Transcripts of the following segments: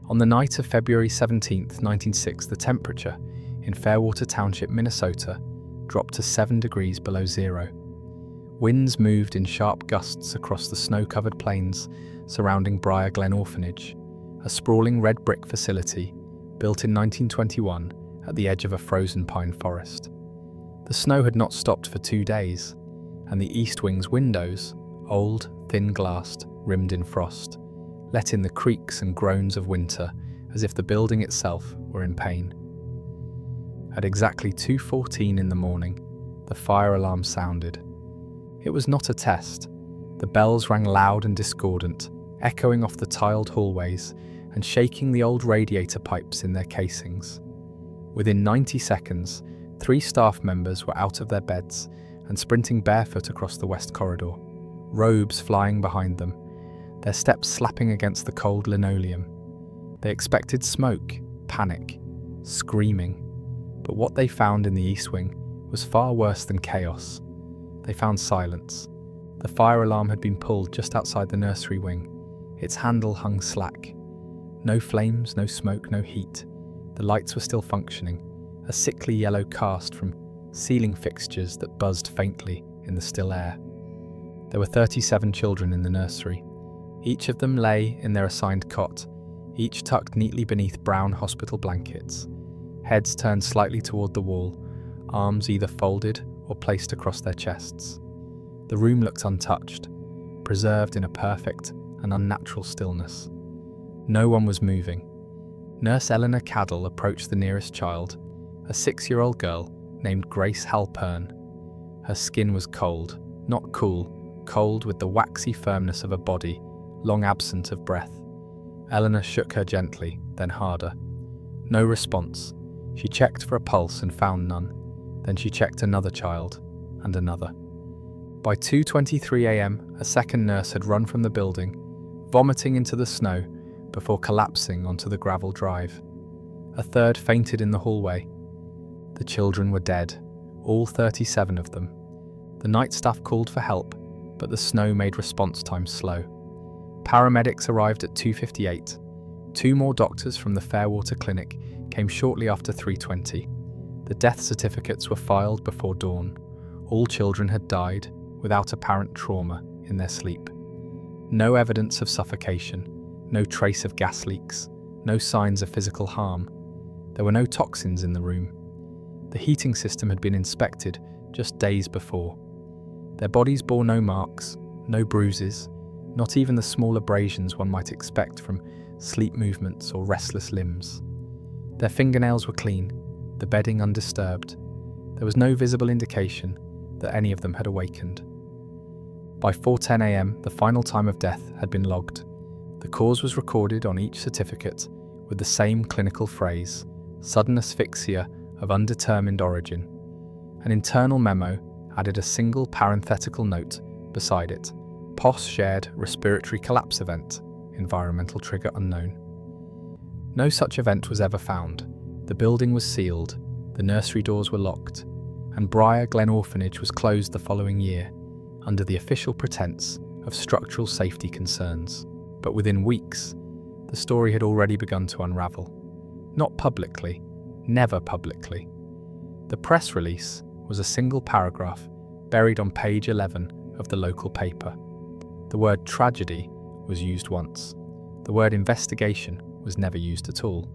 On the night of February 17, 1906, the temperature in Fairwater Township, Minnesota, dropped to 7 degrees below zero. Winds moved in sharp gusts across the snow-covered plains surrounding Briar Glen Orphanage, a sprawling red brick facility built in 1921 at the edge of a frozen pine forest. The snow had not stopped for 2 days, and the east wing's windows, old, thin-glassed, rimmed in frost, let in the creaks and groans of winter as if the building itself were in pain. At exactly 2:14 in the morning, the fire alarm sounded. It was not a test. The bells rang loud and discordant, echoing off the tiled hallways and shaking the old radiator pipes in their casings. Within 90 seconds, 3 staff members were out of their beds and sprinting barefoot across the west corridor, robes flying behind them, their steps slapping against the cold linoleum. They expected smoke, panic, screaming, but what they found in the East Wing was far worse than chaos. They found silence. The fire alarm had been pulled just outside the nursery wing. Its handle hung slack. No flames, no smoke, no heat. The lights were still functioning, a sickly yellow cast from ceiling fixtures that buzzed faintly in the still air. There were 37 children in the nursery. Each of them lay in their assigned cot, each tucked neatly beneath brown hospital blankets, heads turned slightly toward the wall, arms either folded or placed across their chests. The room looked untouched, preserved in a perfect and unnatural stillness. No one was moving. Nurse Eleanor Caddell approached the nearest child, a 6-year-old girl named Grace Halpern. Her skin was cold, not cool, cold with the waxy firmness of a body, long absent of breath. Eleanor shook her gently, then harder. No response. She checked for a pulse and found none. Then she checked another child, and another. By 2:23 a.m., a second nurse had run from the building, vomiting into the snow before collapsing onto the gravel drive. A third fainted in the hallway. The children were dead, all 37 of them. The night staff called for help, but the snow made response time slow. Paramedics arrived at 2:58. 2 more doctors from the Fairwater Clinic came shortly after 3:20. The death certificates were filed before dawn. All children had died without apparent trauma in their sleep. No evidence of suffocation, no trace of gas leaks, no signs of physical harm. There were no toxins in the room. The heating system had been inspected just days before. Their bodies bore no marks, no bruises, not even the small abrasions one might expect from sleep movements or restless limbs. Their fingernails were clean, the bedding undisturbed. There was no visible indication that any of them had awakened. By 4:10 a.m., the final time of death had been logged. The cause was recorded on each certificate with the same clinical phrase, sudden asphyxia of undetermined origin. An internal memo added a single parenthetical note beside it, POS shared respiratory collapse event, environmental trigger unknown. No such event was ever found. The building was sealed, the nursery doors were locked, and Briar Glen Orphanage was closed the following year, under the official pretense of structural safety concerns. But within weeks, the story had already begun to unravel. Not publicly, never publicly. The press release was a single paragraph buried on page 11 of the local paper. The word tragedy was used once. The word investigation was never used at all.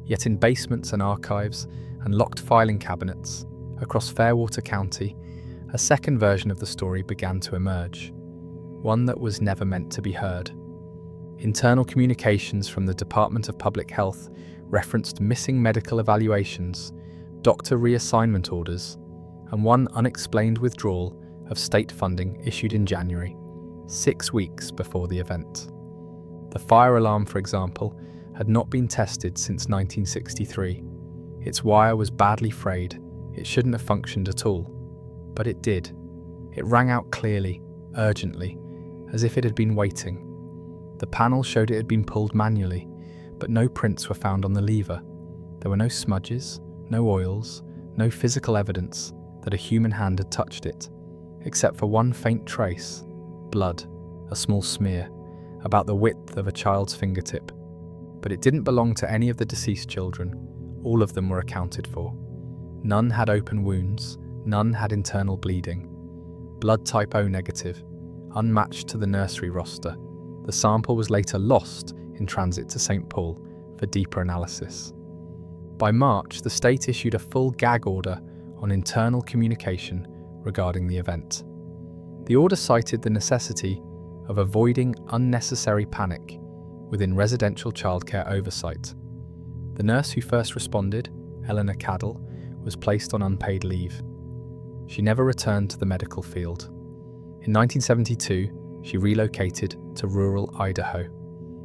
Yet in basements and archives and locked filing cabinets across Fairwater County, a second version of the story began to emerge, one that was never meant to be heard. Internal communications from the Department of Public Health referenced missing medical evaluations, doctor reassignment orders, and one unexplained withdrawal of state funding issued in January, 6 weeks before the event. The fire alarm, for example, had not been tested since 1963. Its wire was badly frayed. It shouldn't have functioned at all. But it did. It rang out clearly, urgently, as if it had been waiting. The panel showed it had been pulled manually, but no prints were found on the lever. There were no smudges, no oils, no physical evidence that a human hand had touched it, except for one faint trace, blood, a small smear, about the width of a child's fingertip. But it didn't belong to any of the deceased children. All of them were accounted for. None had open wounds, none had internal bleeding. Blood type O negative, unmatched to the nursery roster. The sample was later lost in transit to St. Paul for deeper analysis. By March, the state issued a full gag order on internal communication regarding the event. The order cited the necessity of avoiding unnecessary panic within residential childcare oversight. The nurse who first responded, Eleanor Caddell, was placed on unpaid leave. She never returned to the medical field. In 1972, she relocated to rural Idaho.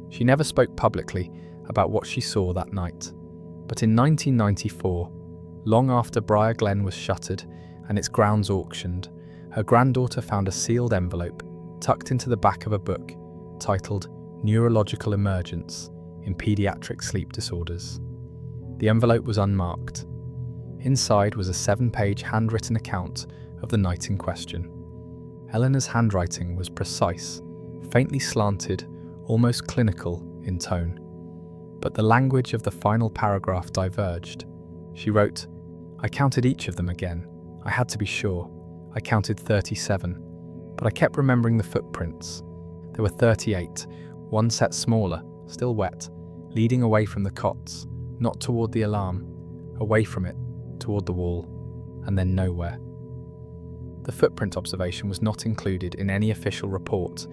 She never spoke publicly about what she saw that night. But in 1994, long after Briar Glen was shuttered and its grounds auctioned, her granddaughter found a sealed envelope tucked into the back of a book titled Neurological Emergence in Pediatric Sleep Disorders. The envelope was unmarked. Inside was a 7-page handwritten account of the night in question. Eleanor's handwriting was precise, faintly slanted, almost clinical in tone. But the language of the final paragraph diverged. She wrote, "I counted each of them again. I had to be sure. I counted 37. But I kept remembering the footprints. There were 38, one set smaller, still wet, leading away from the cots, not toward the alarm, away from it, toward the wall, and then nowhere." The footprint observation was not included in any official report.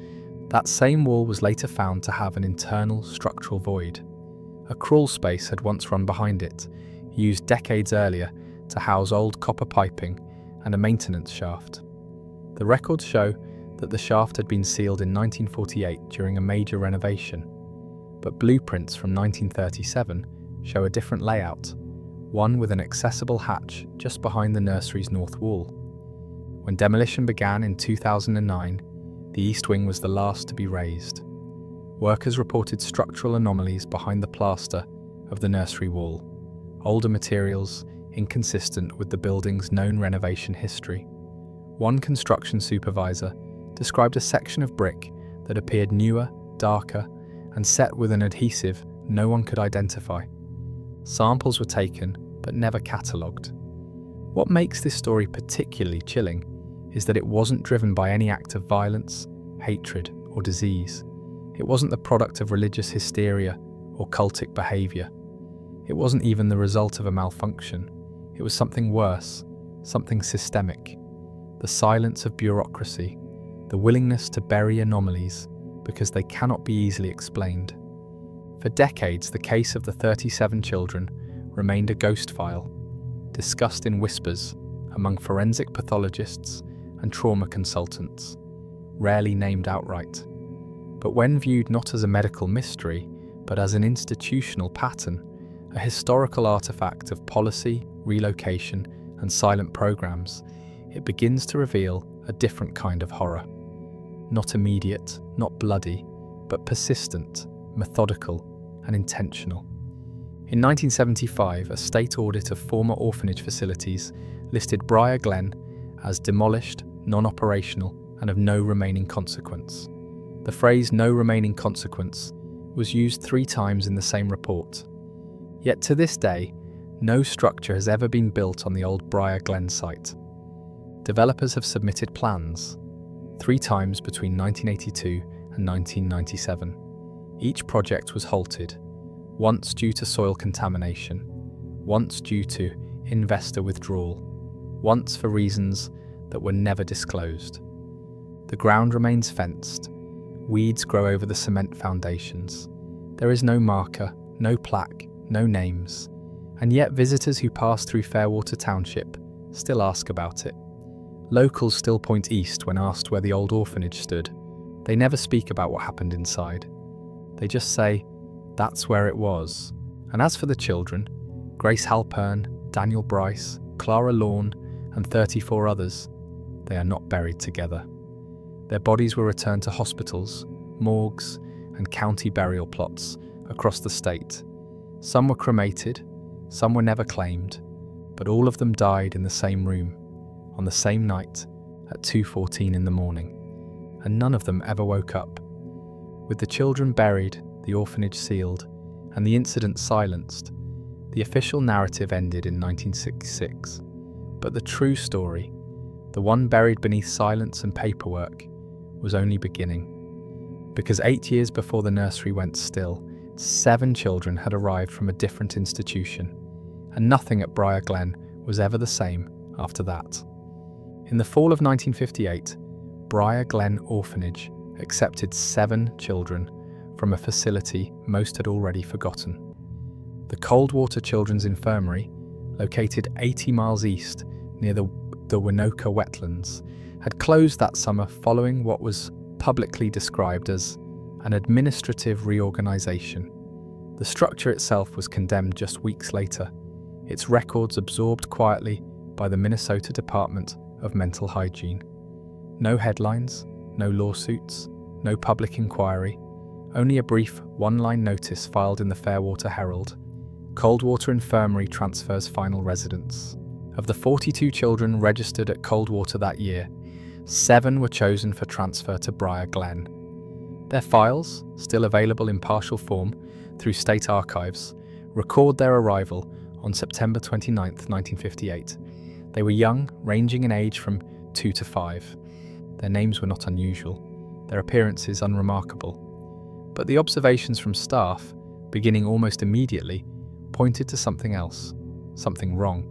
That same wall was later found to have an internal structural void. A crawl space had once run behind it, used decades earlier to house old copper piping and a maintenance shaft. The records show that the shaft had been sealed in 1948 during a major renovation, but blueprints from 1937 show a different layout, one with an accessible hatch just behind the nursery's north wall. When demolition began in 2009, the east wing was the last to be razed. Workers reported structural anomalies behind the plaster of the nursery wall, older materials inconsistent with the building's known renovation history. One construction supervisor described a section of brick that appeared newer, darker, and set with an adhesive no one could identify. Samples were taken, but never catalogued. What makes this story particularly chilling is that it wasn't driven by any act of violence, hatred, or disease. It wasn't the product of religious hysteria or cultic behaviour. It wasn't even the result of a malfunction. It was something worse, something systemic. The silence of bureaucracy, the willingness to bury anomalies because they cannot be easily explained. For decades, the case of the 37 children remained a ghost file, discussed in whispers among forensic pathologists and trauma consultants, rarely named outright. But when viewed not as a medical mystery, but as an institutional pattern, a historical artifact of policy, relocation, and silent programs, it begins to reveal a different kind of horror. Not immediate, not bloody, but persistent, methodical, and intentional. In 1975, a state audit of former orphanage facilities listed Briar Glen as demolished, non-operational, and of no remaining consequence. The phrase "no remaining consequence" was used 3 times in the same report. Yet to this day, no structure has ever been built on the old Briar Glen site. Developers have submitted plans 3 times between 1982 and 1997. Each project was halted, once due to soil contamination, once due to investor withdrawal, once for reasons that were never disclosed. The ground remains fenced. Weeds grow over the cement foundations. There is no marker, no plaque, no names. And yet visitors who pass through Fairwater Township still ask about it. Locals still point east when asked where the old orphanage stood. They never speak about what happened inside. They just say, "That's where it was." And as for the children, Grace Halpern, Daniel Bryce, Clara Lawn, and 34 others, they are not buried together. Their bodies were returned to hospitals, morgues, and county burial plots across the state. Some were cremated, some were never claimed, but all of them died in the same room, on the same night, at 2:14 in the morning, and none of them ever woke up. With the children buried, the orphanage sealed, and the incident silenced. The official narrative ended in 1966, but the true story, the one buried beneath silence and paperwork, was only beginning. Because 8 years before the nursery went still, 7 children had arrived from a different institution, and nothing at Briar Glen was ever the same after that. In the fall of 1958, Briar Glen Orphanage accepted 7 children from a facility most had already forgotten. The Coldwater Children's Infirmary, located 80 miles east near the Winoka wetlands, had closed that summer following what was publicly described as an administrative reorganization. The structure itself was condemned just weeks later, its records absorbed quietly by the Minnesota Department of Mental Hygiene. No headlines, no lawsuits, no public inquiry, only a brief one-line notice filed in the Fairwater Herald. Coldwater Infirmary transfers final residence. Of the 42 children registered at Coldwater that year, 7 were chosen for transfer to Briar Glen. Their files, still available in partial form through state archives, record their arrival on September 29, 1958. They were young, ranging in age from 2 to 5. Their names were not unusual, their appearances unremarkable. But the observations from staff, beginning almost immediately, pointed to something else, something wrong.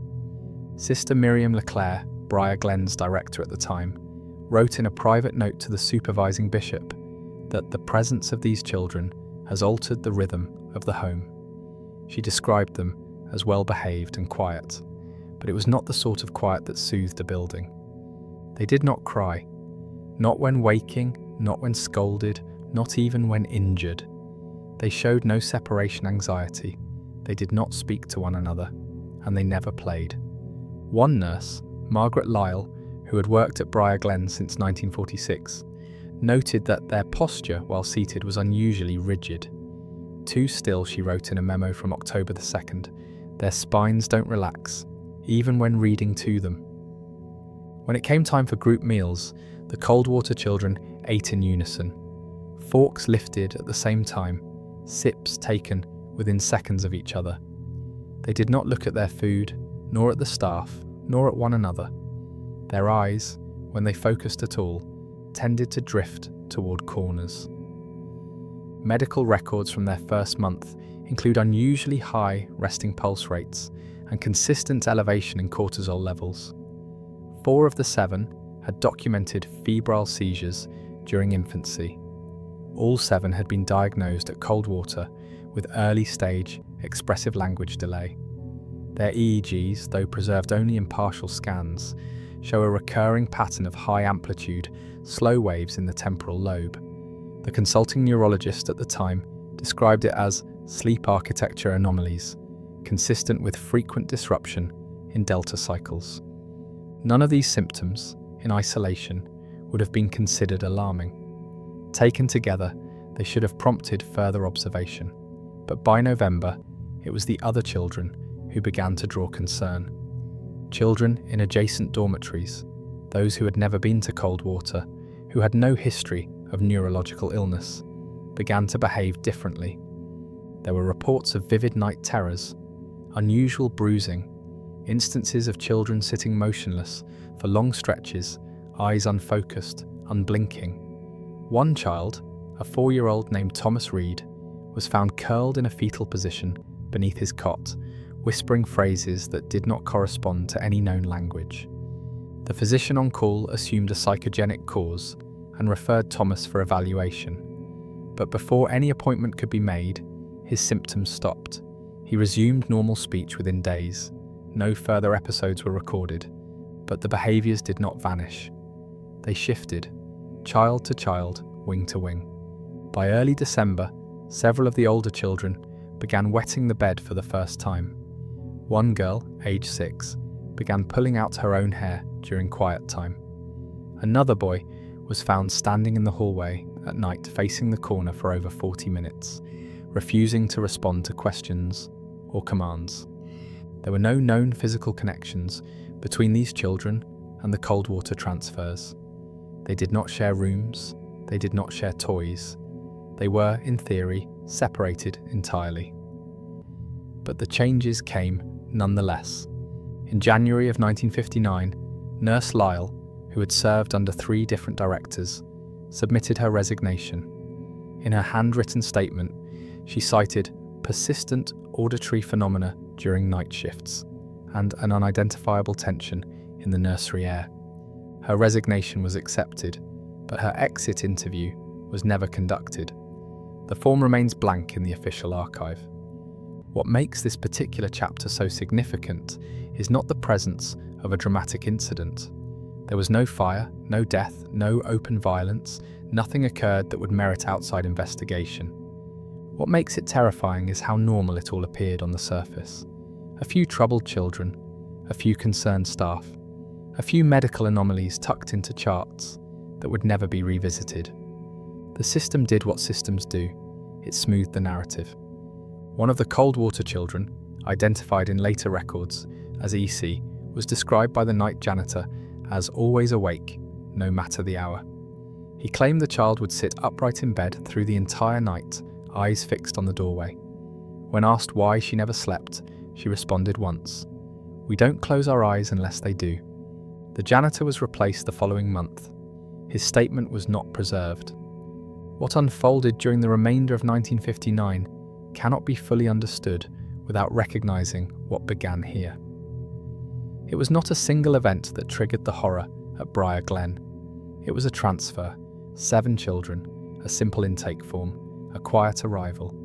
Sister Miriam LeClaire, Briar Glen's director at the time, wrote in a private note to the supervising bishop that the presence of these children has altered the rhythm of the home. She described them as well-behaved and quiet, but it was not the sort of quiet that soothed a building. They did not cry, not when waking, not when scolded, not even when injured. They showed no separation anxiety, they did not speak to one another, and they never played. One nurse, Margaret Lyle, who had worked at Briar Glen since 1946, noted that their posture while seated was unusually rigid. Too still, she wrote in a memo from October 2nd, their spines don't relax, even when reading to them. When it came time for group meals, the Coldwater children ate in unison. Forks lifted at the same time, sips taken within seconds of each other. They did not look at their food, nor at the staff, nor at one another. Their eyes, when they focused at all, tended to drift toward corners. Medical records from their first month include unusually high resting pulse rates and consistent elevation in cortisol levels. 4 of the 7 had documented febrile seizures during infancy. All 7 had been diagnosed at Coldwater with early-stage expressive language delay. Their EEGs, though preserved only in partial scans, show a recurring pattern of high-amplitude, slow waves in the temporal lobe. The consulting neurologist at the time described it as sleep architecture anomalies, consistent with frequent disruption in delta cycles. None of these symptoms, in isolation, would have been considered alarming. Taken together, they should have prompted further observation. But by November, it was the other children who began to draw concern. Children in adjacent dormitories, those who had never been to Coldwater, who had no history of neurological illness, began to behave differently. There were reports of vivid night terrors, unusual bruising, instances of children sitting motionless for long stretches, eyes unfocused, unblinking. One child, a 4-year-old named Thomas Reed, was found curled in a fetal position beneath his cot, whispering phrases that did not correspond to any known language. The physician on call assumed a psychogenic cause and referred Thomas for evaluation. But before any appointment could be made, his symptoms stopped. He resumed normal speech within days. No further episodes were recorded, but the behaviours did not vanish. They shifted, child to child, wing to wing. By early December, several of the older children began wetting the bed for the first time. One girl, age 6, began pulling out her own hair during quiet time. Another boy was found standing in the hallway at night facing the corner for over 40 minutes, refusing to respond to questions or commands. There were no known physical connections between these children and the Coldwater transfers. They did not share rooms, they did not share toys. They were, in theory, separated entirely. But the changes came nonetheless. In January of 1959, Nurse Lyle, who had served under 3 different directors, submitted her resignation. In her handwritten statement, she cited persistent auditory phenomena during night shifts and an unidentifiable tension in the nursery air. Her resignation was accepted, but her exit interview was never conducted. The form remains blank in the official archive. What makes this particular chapter so significant is not the presence of a dramatic incident. There was no fire, no death, no open violence. Nothing occurred that would merit outside investigation. What makes it terrifying is how normal it all appeared on the surface. A few troubled children, a few concerned staff, a few medical anomalies tucked into charts that would never be revisited. The system did what systems do. It smoothed the narrative. One of the Coldwater children, identified in later records as EC, was described by the night janitor as always awake, no matter the hour. He claimed the child would sit upright in bed through the entire night, eyes fixed on the doorway. When asked why she never slept, she responded once, "We don't close our eyes unless they do." The janitor was replaced the following month. His statement was not preserved. What unfolded during the remainder of 1959 cannot be fully understood without recognizing what began here. It was not a single event that triggered the horror at Briar Glen. It was a transfer, 7 children, a simple intake form, a quiet arrival.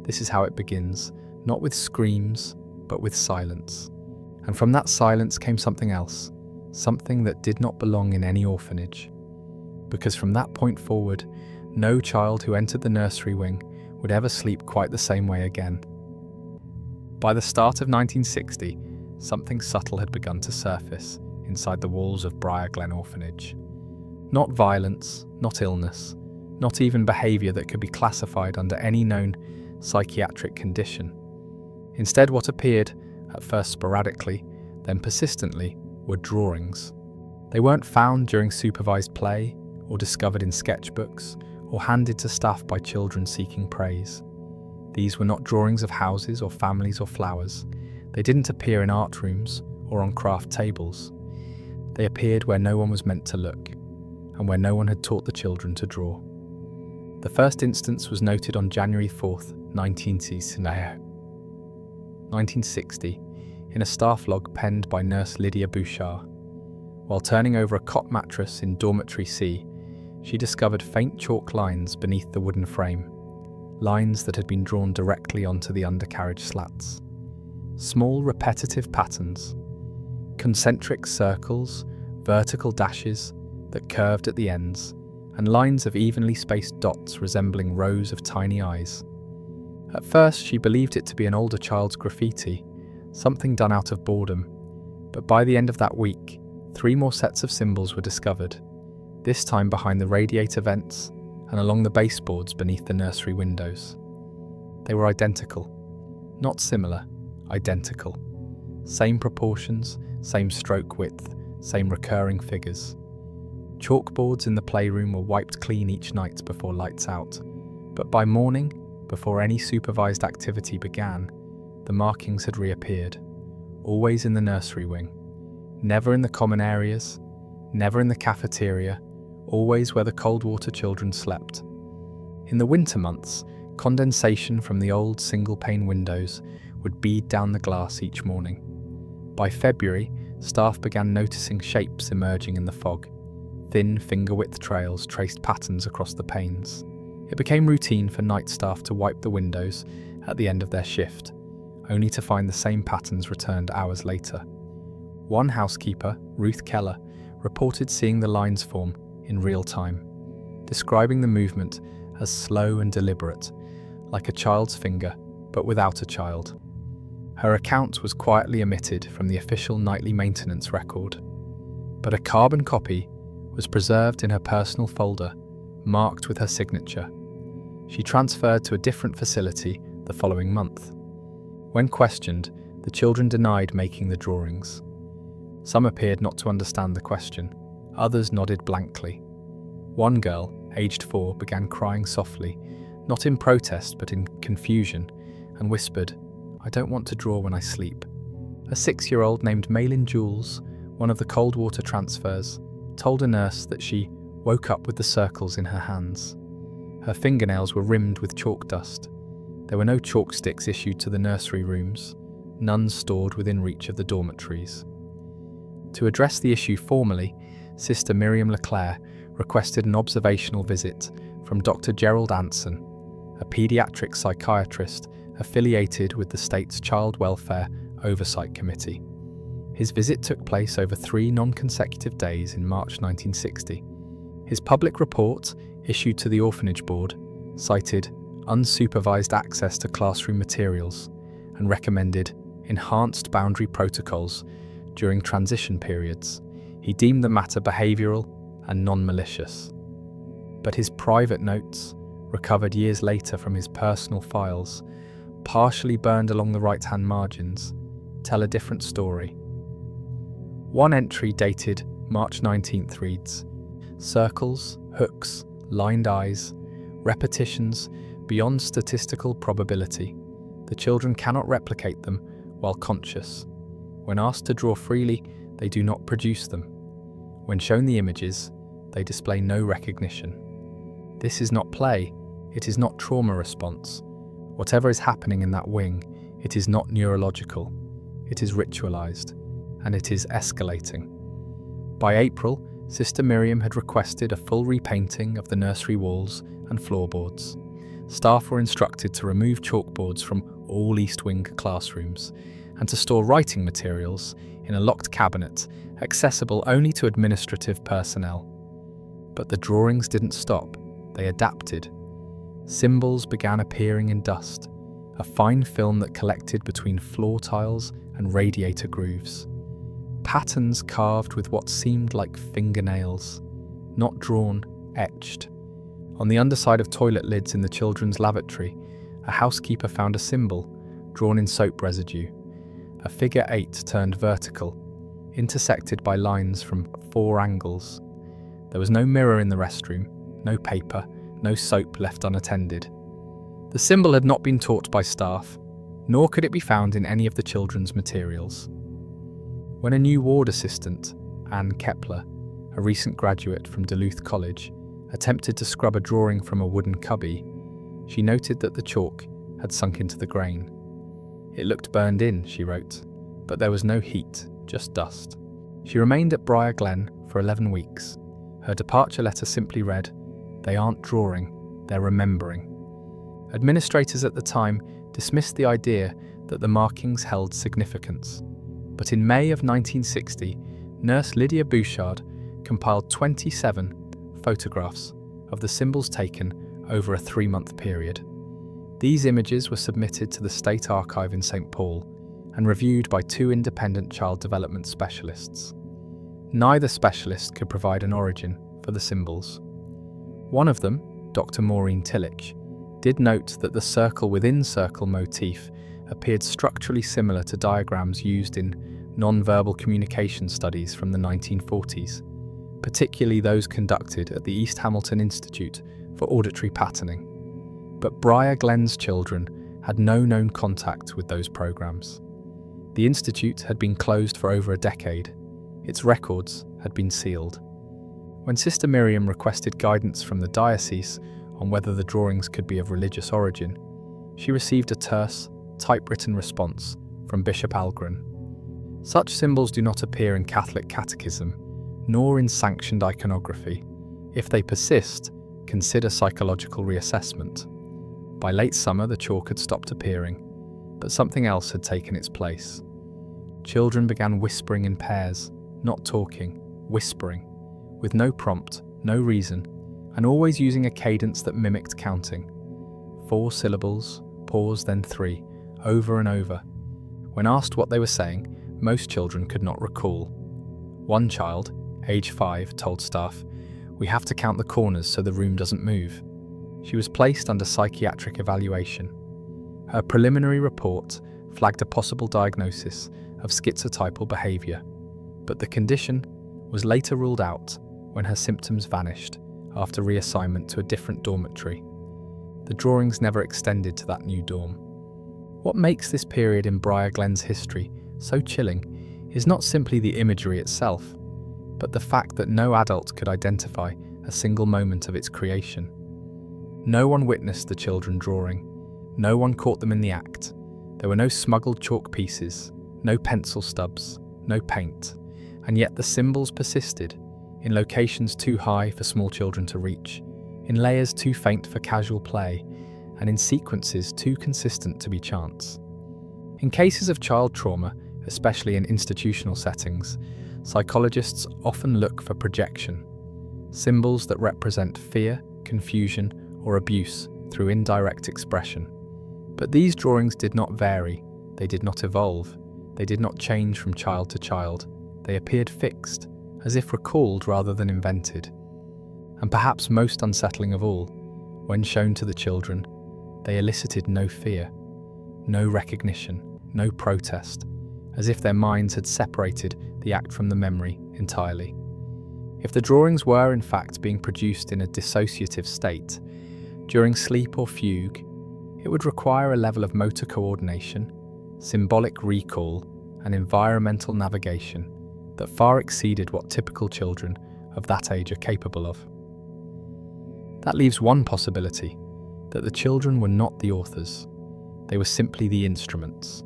This is how it begins, not with screams, but with silence. And from that silence came something else, something that did not belong in any orphanage. Because from that point forward, no child who entered the nursery wing would ever sleep quite the same way again. By the start of 1960, something subtle had begun to surface inside the walls of Briar Glen Orphanage. Not violence, not illness, not even behaviour that could be classified under any known psychiatric condition. Instead, what appeared, at first sporadically, then persistently, were drawings. They weren't found during supervised play, or discovered in sketchbooks, or handed to staff by children seeking praise. These were not drawings of houses or families or flowers. They didn't appear in art rooms or on craft tables. They appeared where no one was meant to look, and where no one had taught the children to draw. The first instance was noted on January 4th, 1960, in a staff log penned by Nurse Lydia Bouchard. While turning over a cot mattress in Dormitory C, she discovered faint chalk lines beneath the wooden frame, lines that had been drawn directly onto the undercarriage slats. Small repetitive patterns, concentric circles, vertical dashes that curved at the ends, and lines of evenly spaced dots resembling rows of tiny eyes. At first, she believed it to be an older child's graffiti, something done out of boredom, but by the end of that week, 3 more sets of symbols were discovered, this time behind the radiator vents and along the baseboards beneath the nursery windows. They were identical. Not similar, identical. Same proportions, same stroke width, same recurring figures. Chalkboards in the playroom were wiped clean each night before lights out, but by morning, before any supervised activity began, the markings had reappeared, always in the nursery wing, never in the common areas, never in the cafeteria, always where the Coldwater children slept. In the winter months, condensation from the old single-pane windows would bead down the glass each morning. By February, staff began noticing shapes emerging in the fog. Thin finger-width trails traced patterns across the panes. It became routine for night staff to wipe the windows at the end of their shift, only to find the same patterns returned hours later. One housekeeper, Ruth Keller, reported seeing the lines form in real time, describing the movement as slow and deliberate, like a child's finger, but without a child. Her account was quietly omitted from the official nightly maintenance record, but a carbon copy was preserved in her personal folder, marked with her signature. She transferred to a different facility the following month. When questioned, the children denied making the drawings. Some appeared not to understand the question. Others nodded blankly. One girl, aged 4, began crying softly, not in protest but in confusion, and whispered, I don't want to draw when I sleep. A 6-year-old named Malin Jules, one of the cold water transfers, told a nurse that she woke up with the circles in her hands. Her fingernails were rimmed with chalk dust. There were no chalk sticks issued to the nursery rooms, none stored within reach of the dormitories. To address the issue formally, Sister Miriam Leclerc requested an observational visit from Dr. Gerald Anson, a paediatric psychiatrist affiliated with the state's Child Welfare Oversight Committee. His visit took place over 3 non-consecutive days in March 1960. His public report, issued to the Orphanage Board, cited unsupervised access to classroom materials and recommended enhanced boundary protocols during transition periods. He deemed the matter behavioural and non-malicious. But his private notes, recovered years later from his personal files, partially burned along the right-hand margins, tell a different story. One entry dated March 19th reads, "Circles, hooks, lined eyes, repetitions beyond statistical probability. The children cannot replicate them while conscious. When asked to draw freely, they do not produce them. When shown the images, they display no recognition. This is not play, it is not trauma response. Whatever is happening in that wing, it is not neurological, it is ritualized, and it is escalating." By April, Sister Miriam had requested a full repainting of the nursery walls and floorboards. Staff were instructed to remove chalkboards from all East Wing classrooms and to store writing materials in a locked cabinet accessible only to administrative personnel. But the drawings didn't stop, they adapted. Symbols began appearing in dust, a fine film that collected between floor tiles and radiator grooves. Patterns carved with what seemed like fingernails, not drawn, etched. On the underside of toilet lids in the children's lavatory, a housekeeper found a symbol, drawn in soap residue. A figure 8 turned vertical, intersected by lines from 4 angles. There was no mirror in the restroom, no paper, no soap left unattended. The symbol had not been taught by staff, nor could it be found in any of the children's materials. When a new ward assistant, Anne Kepler, a recent graduate from Duluth College, attempted to scrub a drawing from a wooden cubby, she noted that the chalk had sunk into the grain. "It looked burned in," she wrote, "but there was no heat, just dust." She remained at Briar Glen for 11 weeks. Her departure letter simply read, "They aren't drawing, they're remembering." Administrators at the time dismissed the idea that the markings held significance. But in May of 1960, nurse Lydia Bouchard compiled 27 photographs of the symbols taken over a 3-month period. These images were submitted to the State Archive in St. Paul and reviewed by 2 independent child development specialists. Neither specialist could provide an origin for the symbols. One of them, Dr. Maureen Tillich, did note that the circle-within-circle motif appeared structurally similar to diagrams used in non-verbal communication studies from the 1940s, particularly those conducted at the East Hamilton Institute for Auditory Patterning. But Briar Glen's children had no known contact with those programs. The institute had been closed for over a decade. Its records had been sealed. When Sister Miriam requested guidance from the diocese on whether the drawings could be of religious origin, she received a terse, typewritten response from Bishop Algren. "Such symbols do not appear in Catholic catechism, nor in sanctioned iconography. If they persist, consider psychological reassessment." By late summer, the chalk had stopped appearing, but something else had taken its place. Children began whispering in pairs, not talking, whispering, with no prompt, no reason, and always using a cadence that mimicked counting. 4 syllables, pause, then 3, over and over. When asked what they were saying, most children could not recall. One child, age 5, told staff, "We have to count the corners so the room doesn't move." She was placed under psychiatric evaluation. Her preliminary report flagged a possible diagnosis of schizotypal behaviour, but the condition was later ruled out when her symptoms vanished after reassignment to a different dormitory. The drawings never extended to that new dorm. What makes this period in Briar Glen's history so chilling is not simply the imagery itself, but the fact that no adult could identify a single moment of its creation. No one witnessed the children drawing. No one caught them in the act. There were no smuggled chalk pieces, no pencil stubs, no paint, and yet the symbols persisted, in locations too high for small children to reach, in layers too faint for casual play, and in sequences too consistent to be chance. In cases of child trauma, especially in institutional settings, psychologists often look for projection, symbols that represent fear, confusion, or abuse through indirect expression. But these drawings did not vary, they did not evolve, they did not change from child to child. They appeared fixed, as if recalled rather than invented. And perhaps most unsettling of all, when shown to the children, they elicited no fear, no recognition, no protest, as if their minds had separated the act from the memory entirely. If the drawings were in fact being produced in a dissociative state, during sleep or fugue, it would require a level of motor coordination, symbolic recall, and environmental navigation that far exceeded what typical children of that age are capable of. That leaves one possibility, that the children were not the authors. They were simply the instruments.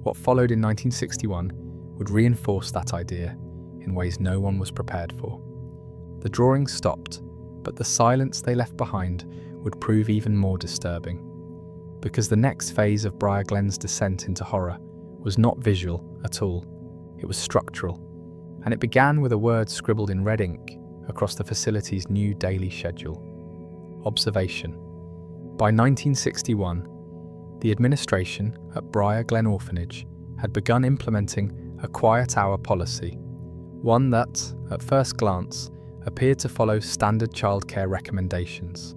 What followed in 1961 would reinforce that idea in ways no one was prepared for. The drawings stopped, but the silence they left behind would prove even more disturbing. Because the next phase of Briar Glen's descent into horror was not visual at all, it was structural, and it began with a word scribbled in red ink across the facility's new daily schedule: observation. By 1961, the administration at Briar Glen Orphanage had begun implementing a quiet hour policy, one that, at first glance, appeared to follow standard childcare recommendations.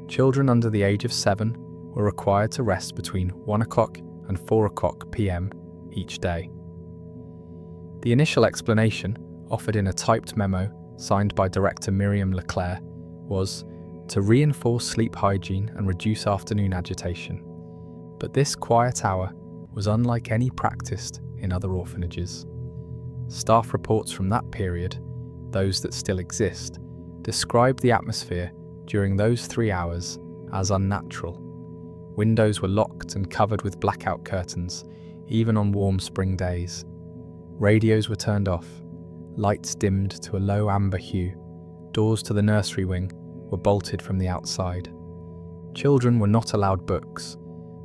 Children under the age of 7 were required to rest between 1 o'clock and 4 o'clock p.m. each day. The initial explanation, offered in a typed memo signed by Director Miriam Leclerc, was to reinforce sleep hygiene and reduce afternoon agitation. But this quiet hour was unlike any practiced in other orphanages. Staff reports from that period, those that still exist, described the atmosphere during those 3 hours as unnatural. Windows were locked and covered with blackout curtains, even on warm spring days. Radios were turned off, lights dimmed to a low amber hue, doors to the nursery wing were bolted from the outside. Children were not allowed books.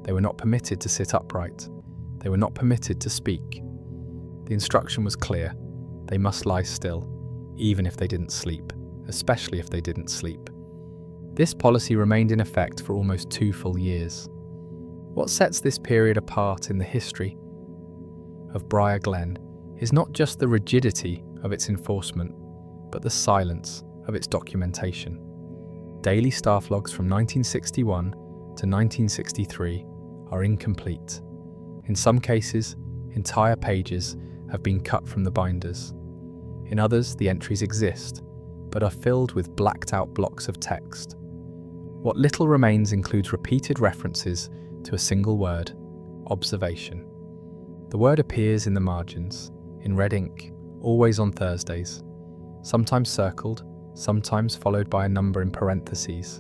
They were not permitted to sit upright. They were not permitted to speak. The instruction was clear. They must lie still, even if they didn't sleep, especially if they didn't sleep. This policy remained in effect for almost 2 full years. What sets this period apart in the history of Briar Glen is not just the rigidity of its enforcement, but the silence of its documentation. Daily staff logs from 1961 to 1963 are incomplete. In some cases, entire pages have been cut from the binders. In others, the entries exist, but are filled with blacked-out blocks of text. What little remains includes repeated references to a single word: observation. The word appears in the margins, in red ink, always on Thursdays, sometimes circled, sometimes followed by a number in parentheses.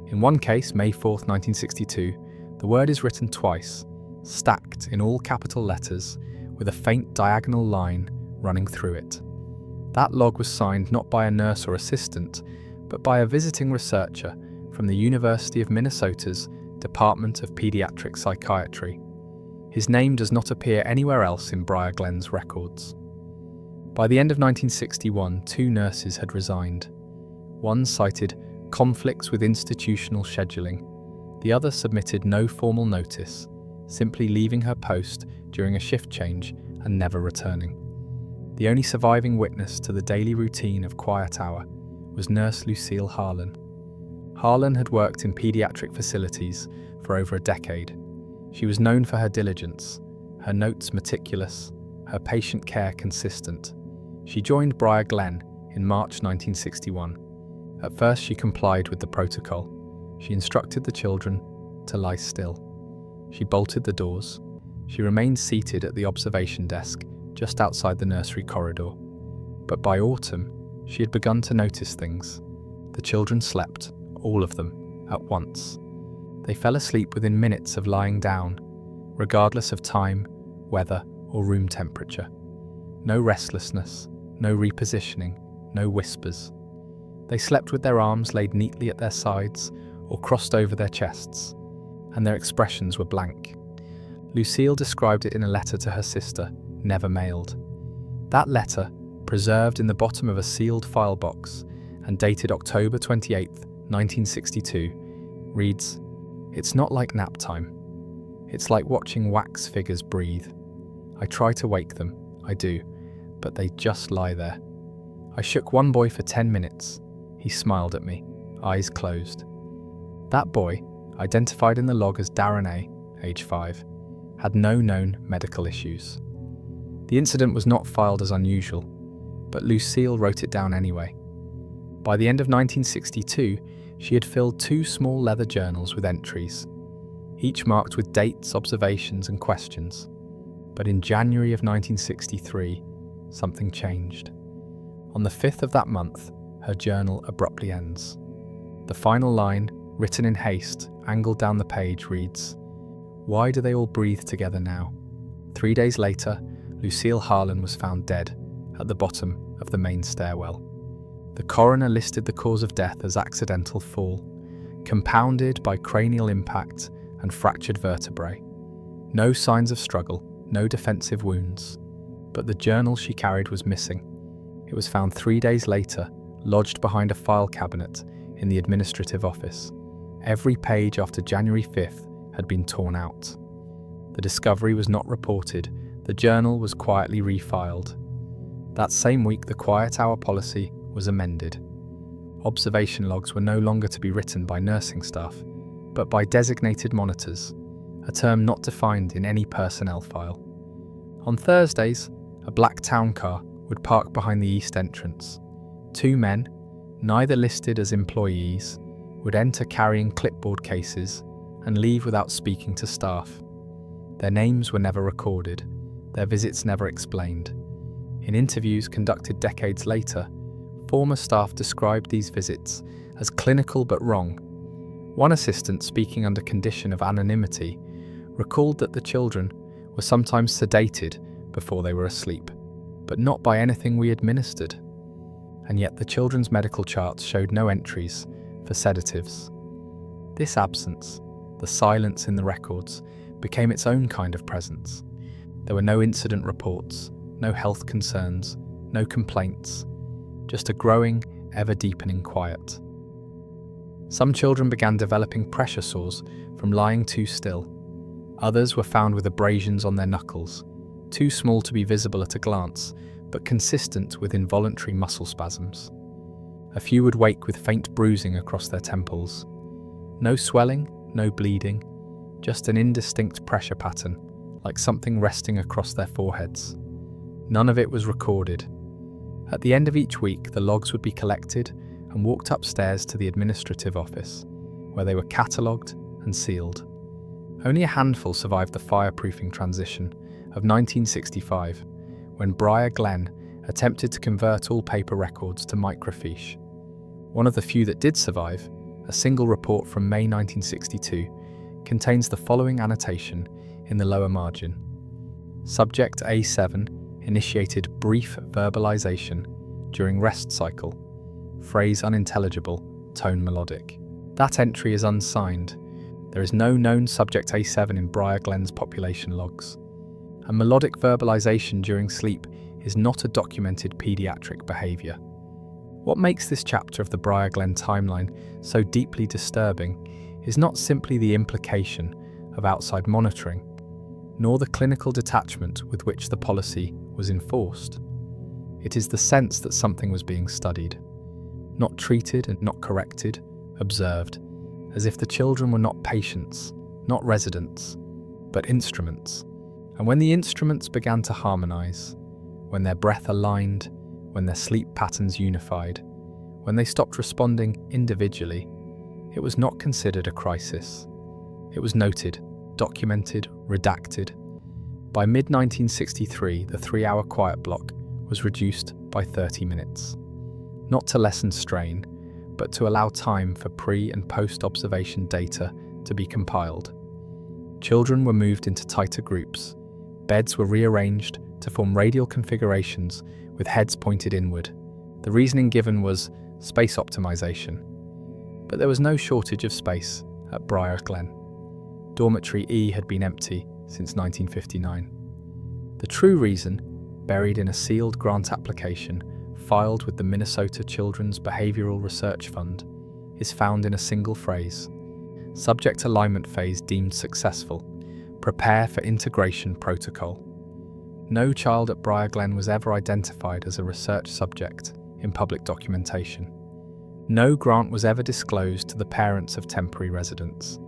In one case, May 4th, 1962, the word is written twice, stacked in all capital letters, with a faint diagonal line running through it. That log was signed not by a nurse or assistant, but by a visiting researcher from the University of Minnesota's Department of Pediatric Psychiatry. His name does not appear anywhere else in Briar Glen's records. By the end of 1961, 2 nurses had resigned. One cited conflicts with institutional scheduling. The other submitted no formal notice, simply leaving her post during a shift change and never returning. The only surviving witness to the daily routine of quiet hour was Nurse Lucille Harlan. Harlan had worked in pediatric facilities for over a decade. She was known for her diligence, her notes meticulous, her patient care consistent. She joined Briar Glen in March 1961. At first, she complied with the protocol. She instructed the children to lie still. She bolted the doors. She remained seated at the observation desk just outside the nursery corridor. But by autumn, she had begun to notice things. The children slept, all of them, at once. They fell asleep within minutes of lying down, regardless of time, weather, or room temperature. No restlessness, no repositioning, no whispers. They slept with their arms laid neatly at their sides or crossed over their chests, and their expressions were blank. Lucille described it in a letter to her sister, never mailed. That letter, preserved in the bottom of a sealed file box and dated October 28, 1962, reads, "It's not like nap time. It's like watching wax figures breathe. I try to wake them, I do, but they just lie there. I shook one boy for 10 minutes. He smiled at me, eyes closed. That boy, identified in the log as Darren A., age 5, had no known medical issues. The incident was not filed as unusual, but Lucille wrote it down anyway. By the end of 1962, she had filled 2 small leather journals with entries, each marked with dates, observations, and questions. But in January of 1963, something changed. On the 5th of that month, her journal abruptly ends. The final line, written in haste, angled down the page, reads, "Why do they all breathe together now?" 3 days later, Lucille Harlan was found dead at the bottom of the main stairwell. The coroner listed the cause of death as accidental fall, compounded by cranial impact and fractured vertebrae. No signs of struggle, no defensive wounds. But the journal she carried was missing. It was found 3 days later, lodged behind a file cabinet in the administrative office. Every page after January 5th had been torn out. The discovery was not reported. The journal was quietly refiled. That same week, the quiet hour policy was amended. Observation logs were no longer to be written by nursing staff, but by designated monitors, a term not defined in any personnel file. On Thursdays, a black town car would park behind the east entrance. 2 men, neither listed as employees, would enter carrying clipboard cases and leave without speaking to staff. Their names were never recorded, their visits never explained. In interviews conducted decades later, former staff described these visits as clinical but wrong. One assistant, speaking under condition of anonymity, recalled that the children were sometimes sedated before they were asleep, but not by anything we administered. And yet the children's medical charts showed no entries for sedatives. This absence, the silence in the records, became its own kind of presence. There were no incident reports, no health concerns, no complaints, just a growing, ever-deepening quiet. Some children began developing pressure sores from lying too still. Others were found with abrasions on their knuckles, too small to be visible at a glance, but consistent with involuntary muscle spasms. A few would wake with faint bruising across their temples. No swelling, no bleeding, just an indistinct pressure pattern, like something resting across their foreheads. None of it was recorded. At the end of each week, the logs would be collected and walked upstairs to the administrative office, where they were catalogued and sealed. Only a handful survived the fireproofing transition of 1965, when Briar Glen attempted to convert all paper records to microfiche. One of the few that did survive, a single report from May 1962, contains the following annotation in the lower margin. Subject A7 initiated brief verbalization during rest cycle. Phrase unintelligible, tone melodic. That entry is unsigned. There is no known subject A7 in Briar Glen's population logs. A melodic verbalization during sleep is not a documented pediatric behavior. What makes this chapter of the Briar Glen timeline so deeply disturbing is not simply the implication of outside monitoring, nor the clinical detachment with which the policy was enforced. It is the sense that something was being studied, not treated and not corrected, observed, as if the children were not patients, not residents, but instruments. And when the instruments began to harmonize, when their breath aligned, when their sleep patterns unified, when they stopped responding individually, it was not considered a crisis. It was noted, documented, redacted. By mid-1963, the 3-hour quiet block was reduced by 30 minutes. Not to lessen strain, but to allow time for pre- and post-observation data to be compiled. Children were moved into tighter groups. Beds were rearranged to form radial configurations with heads pointed inward. The reasoning given was space optimization. But there was no shortage of space at Briar Glen. Dormitory E had been empty since 1959. The true reason, buried in a sealed grant application filed with the Minnesota Children's Behavioral Research Fund, is found in a single phrase. Subject alignment phase deemed successful. Prepare for integration protocol. No child at Briar Glen was ever identified as a research subject in public documentation. No grant was ever disclosed to the parents of temporary residents,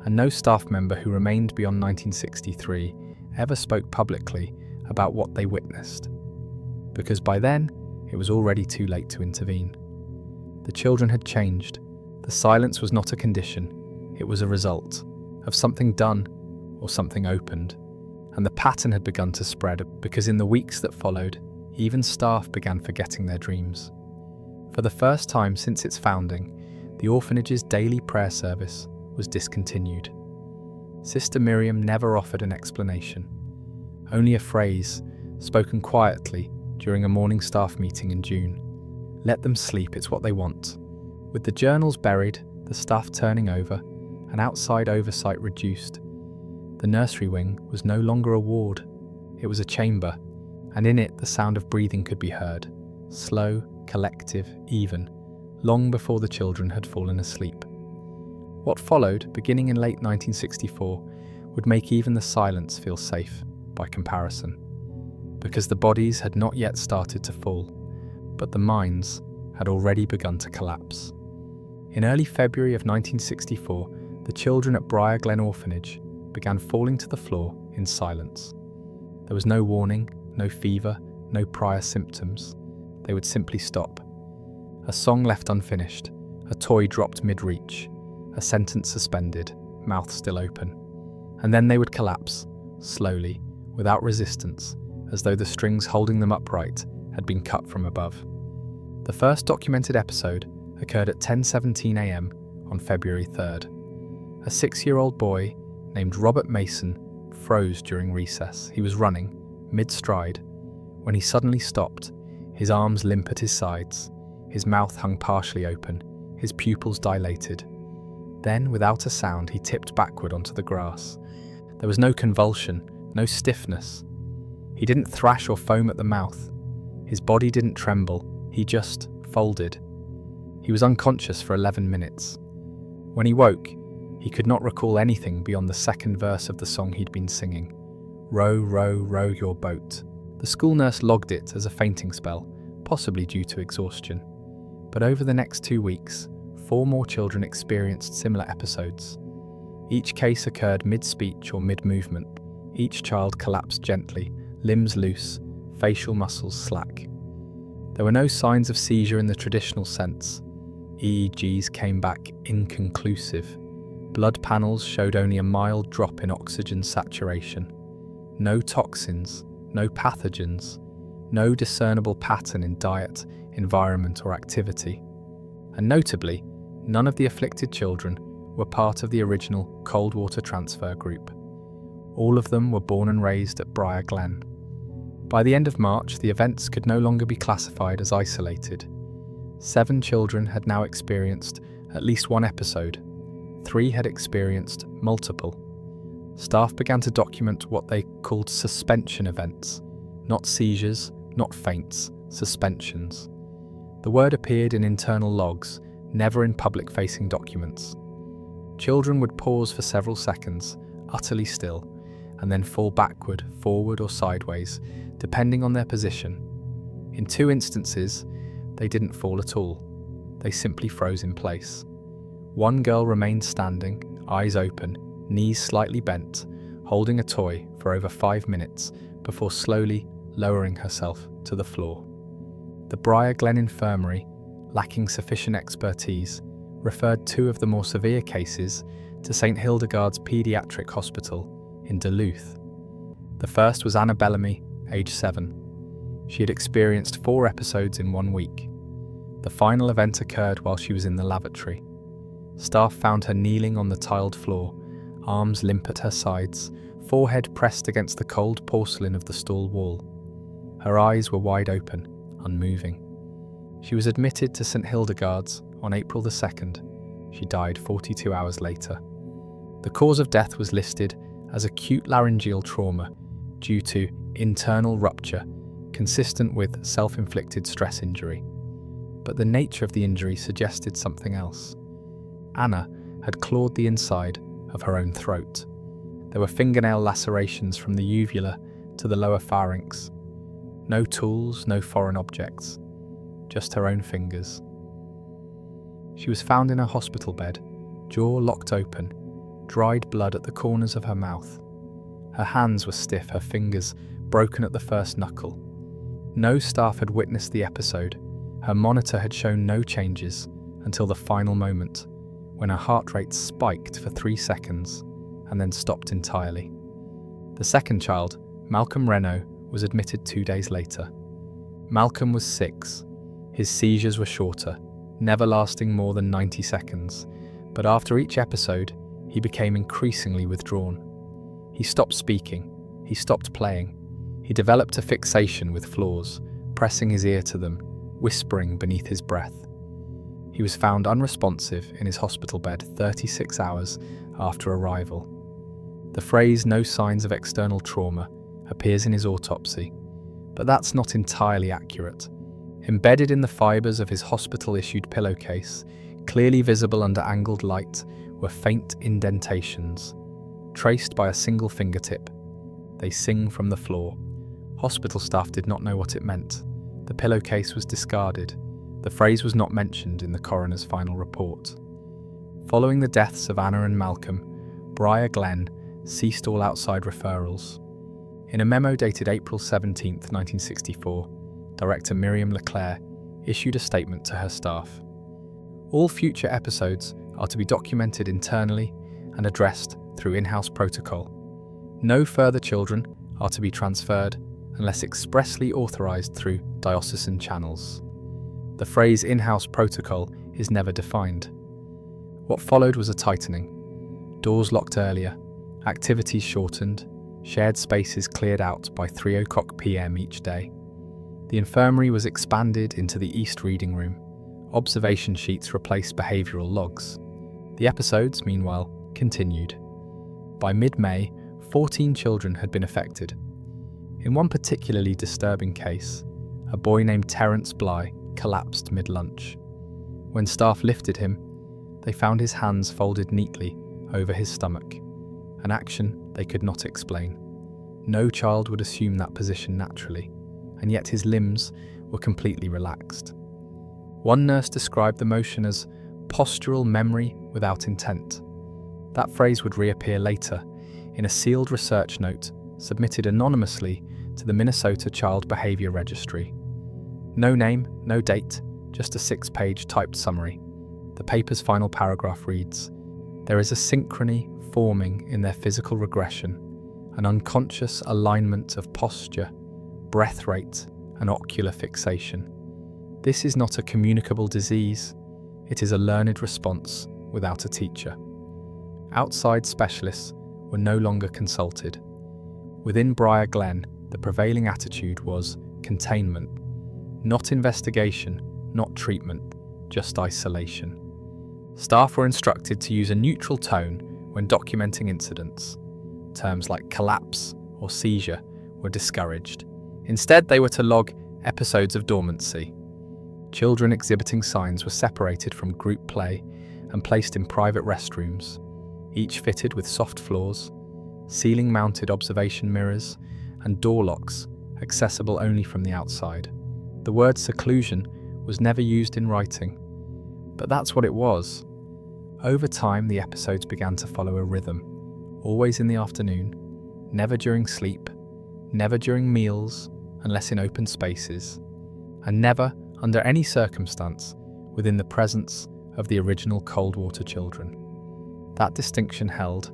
and no staff member who remained beyond 1963 ever spoke publicly about what they witnessed, because by then it was already too late to intervene. The children had changed. The silence was not a condition, it was a result of something done or something opened, and the pattern had begun to spread because in the weeks that followed, even staff began forgetting their dreams. For the first time since its founding, the orphanage's daily prayer service was discontinued. Sister Miriam never offered an explanation, only a phrase spoken quietly during a morning staff meeting in June. Let them sleep, it's what they want. With the journals buried, the staff turning over, and outside oversight reduced, the nursery wing was no longer a ward, it was a chamber, and in it the sound of breathing could be heard, slow, collective, even, long before the children had fallen asleep. What followed, beginning in late 1964, would make even the silence feel safe by comparison, because the bodies had not yet started to fall, but the minds had already begun to collapse. In early February of 1964, the children at Briar Glen Orphanage began falling to the floor in silence. There was no warning, no fever, no prior symptoms. They would simply stop. A song left unfinished, a toy dropped mid-reach, a sentence suspended, mouth still open. And then they would collapse, slowly, without resistance, as though the strings holding them upright had been cut from above. The first documented episode occurred at 10:17 a.m. on February 3rd. A 6-year-old boy named Robert Mason froze during recess. He was running, mid-stride, when he suddenly stopped, his arms limp at his sides, his mouth hung partially open, his pupils dilated. Then, without a sound, he tipped backward onto the grass. There was no convulsion, no stiffness. He didn't thrash or foam at the mouth. His body didn't tremble, he just folded. He was unconscious for 11 minutes. When he woke, he could not recall anything beyond the second verse of the song he'd been singing. Row, row, row your boat. The school nurse logged it as a fainting spell, possibly due to exhaustion. But over the next 2 weeks, 4 more children experienced similar episodes. Each case occurred mid-speech or mid-movement. Each child collapsed gently, limbs loose, facial muscles slack. There were no signs of seizure in the traditional sense. EEGs came back inconclusive. Blood panels showed only a mild drop in oxygen saturation. No toxins, no pathogens, no discernible pattern in diet, environment or activity. And notably, none of the afflicted children were part of the original cold water transfer group. All of them were born and raised at Briar Glen. By the end of March, the events could no longer be classified as isolated. 7 children had now experienced at least one episode. 3 had experienced multiple. Staff began to document what they called suspension events. Not seizures, not faints, suspensions. The word appeared in internal logs, never in public-facing documents. Children would pause for several seconds, utterly still, and then fall backward, forward or sideways, depending on their position. In 2 instances, they didn't fall at all. They simply froze in place. One girl remained standing, eyes open, knees slightly bent, holding a toy for over 5 minutes before slowly lowering herself to the floor. The Briar Glen Infirmary, lacking sufficient expertise, referred 2 of the more severe cases to St. Hildegard's Pediatric Hospital in Duluth. The first was Anna Bellamy, age 7. She had experienced 4 episodes in 1 week. The final event occurred while she was in the lavatory. Staff found her kneeling on the tiled floor, arms limp at her sides, forehead pressed against the cold porcelain of the stall wall. Her eyes were wide open, unmoving. She was admitted to St. Hildegard's on April the 2nd. She died 42 hours later. The cause of death was listed as acute laryngeal trauma due to internal rupture, consistent with self-inflicted stress injury. But the nature of the injury suggested something else. Anna had clawed the inside of her own throat. There were fingernail lacerations from the uvula to the lower pharynx. No tools, no foreign objects, just her own fingers. She was found in her hospital bed, jaw locked open, dried blood at the corners of her mouth. Her hands were stiff, her fingers broken at the first knuckle. No staff had witnessed the episode. Her monitor had shown no changes until the final moment, when her heart rate spiked for 3 seconds and then stopped entirely. The second child, Malcolm Renault, was admitted 2 days later. Malcolm was 6. His seizures were shorter, never lasting more than 90 seconds, but after each episode, he became increasingly withdrawn. He stopped speaking, he stopped playing. He developed a fixation with floors, pressing his ear to them, whispering beneath his breath. He was found unresponsive in his hospital bed 36 hours after arrival. The phrase "no signs of external trauma" appears in his autopsy, but that's not entirely accurate. Embedded in the fibres of his hospital-issued pillowcase, clearly visible under angled light, were faint indentations, traced by a single fingertip. They sing from the floor. Hospital staff did not know what it meant. The pillowcase was discarded. The phrase was not mentioned in the coroner's final report. Following the deaths of Anna and Malcolm, Briar Glen ceased all outside referrals. In a memo dated April 17, 1964, Director Miriam Leclerc issued a statement to her staff. All future episodes are to be documented internally and addressed through in-house protocol. No further children are to be transferred unless expressly authorised through diocesan channels. The phrase in-house protocol is never defined. What followed was a tightening. Doors locked earlier, activities shortened, shared spaces cleared out by 3:00 p.m. each day. The infirmary was expanded into the East Reading Room. Observation sheets replaced behavioural logs. The episodes, meanwhile, continued. By mid-May, 14 children had been affected. In one particularly disturbing case, a boy named Terence Bly collapsed mid-lunch. When staff lifted him, they found his hands folded neatly over his stomach, an action they could not explain. No child would assume that position naturally, and yet his limbs were completely relaxed. One nurse described the motion as postural memory without intent. That phrase would reappear later in a sealed research note submitted anonymously to the Minnesota Child Behavior Registry. No name, no date, just a 6-page typed summary. The paper's final paragraph reads, "There is a synchrony forming in their physical regression, an unconscious alignment of posture, breath rate, and ocular fixation. This is not a communicable disease, it is a learned response without a teacher." Outside specialists were no longer consulted. Within Briar Glen, the prevailing attitude was containment. Not investigation, not treatment, just isolation. Staff were instructed to use a neutral tone when documenting incidents. Terms like collapse or seizure were discouraged. Instead, they were to log episodes of dormancy. Children exhibiting signs were separated from group play and placed in private restrooms, each fitted with soft floors, ceiling-mounted observation mirrors, and door locks accessible only from the outside. The word seclusion was never used in writing, but that's what it was. Over time, the episodes began to follow a rhythm, always in the afternoon, never during sleep, never during meals unless in open spaces, and never, under any circumstance, within the presence of the original Coldwater children. That distinction held.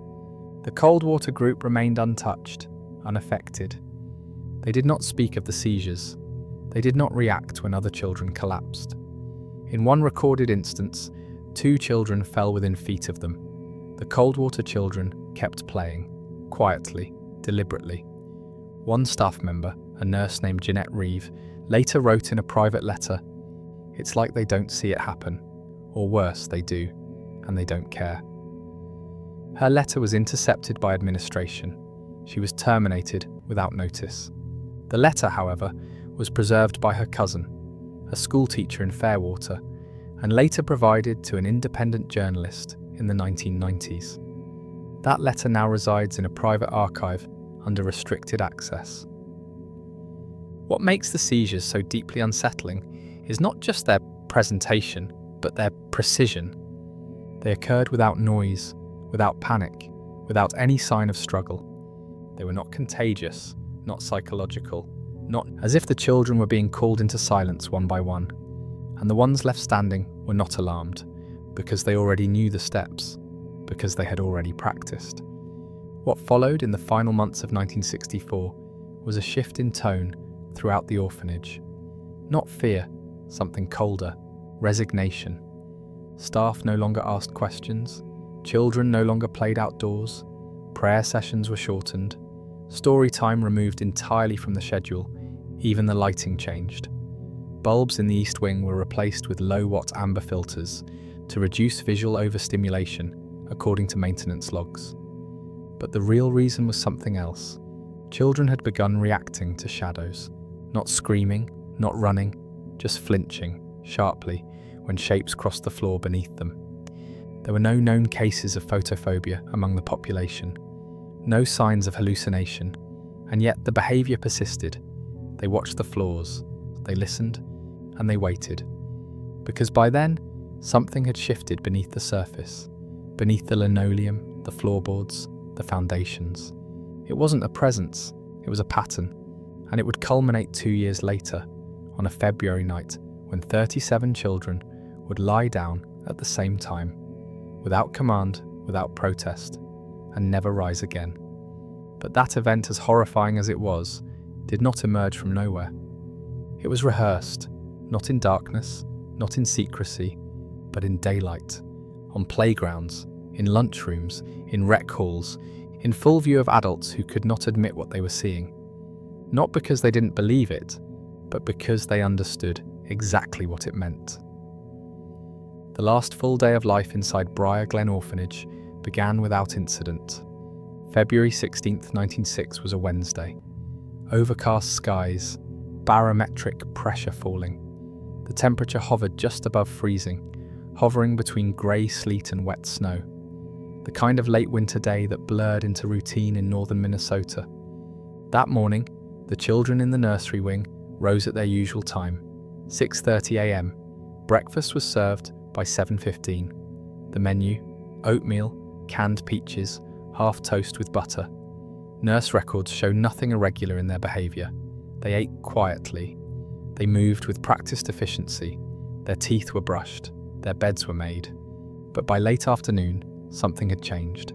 The cold water group remained untouched, unaffected. They did not speak of the seizures. They did not react when other children collapsed. In one recorded instance, 2 children fell within feet of them. The cold water children kept playing, quietly, deliberately. One staff member, a nurse named Jeanette Reeve, later wrote in a private letter, "It's like they don't see it happen. Or worse, they do, and they don't care." Her letter was intercepted by administration. She was terminated without notice. The letter, however, was preserved by her cousin, a schoolteacher in Fairwater, and later provided to an independent journalist in the 1990s. That letter now resides in a private archive under restricted access. What makes the seizures so deeply unsettling is not just their presentation, but their precision. They occurred without noise, without panic, without any sign of struggle. They were not contagious, not psychological, not as if the children were being called into silence one by one. And the ones left standing were not alarmed, because they already knew the steps, because they had already practiced. What followed in the final months of 1964 was a shift in tone throughout the orphanage. Not fear, something colder, resignation. Staff no longer asked questions, children no longer played outdoors, prayer sessions were shortened, story time removed entirely from the schedule, even the lighting changed. Bulbs in the East Wing were replaced with low-watt amber filters to reduce visual overstimulation, according to maintenance logs. But the real reason was something else. Children had begun reacting to shadows, not screaming, not running, just flinching, sharply, when shapes crossed the floor beneath them. There were no known cases of photophobia among the population, no signs of hallucination, and yet the behaviour persisted. They watched the floors, they listened, and they waited. Because by then, something had shifted beneath the surface, beneath the linoleum, the floorboards, the foundations. It wasn't a presence, it was a pattern, and it would culminate 2 years later, on a February night, when 37 children would lie down at the same time, without command, without protest, and never rise again. But that event, as horrifying as it was, did not emerge from nowhere. It was rehearsed, not in darkness, not in secrecy, but in daylight, on playgrounds, in lunchrooms, in rec halls, in full view of adults who could not admit what they were seeing. Not because they didn't believe it, but because they understood exactly what it meant. The last full day of life inside Briar Glen Orphanage began without incident. February 16, 1906 was a Wednesday. Overcast skies, barometric pressure falling. The temperature hovered just above freezing, hovering between grey sleet and wet snow. The kind of late winter day that blurred into routine in northern Minnesota. That morning, the children in the nursery wing rose at their usual time, 6:30 a.m. Breakfast was served by 7:15. The menu: oatmeal, canned peaches, half toast with butter. Nurse records show nothing irregular in their behaviour. They ate quietly. They moved with practiced efficiency. Their teeth were brushed. Their beds were made. But by late afternoon, something had changed.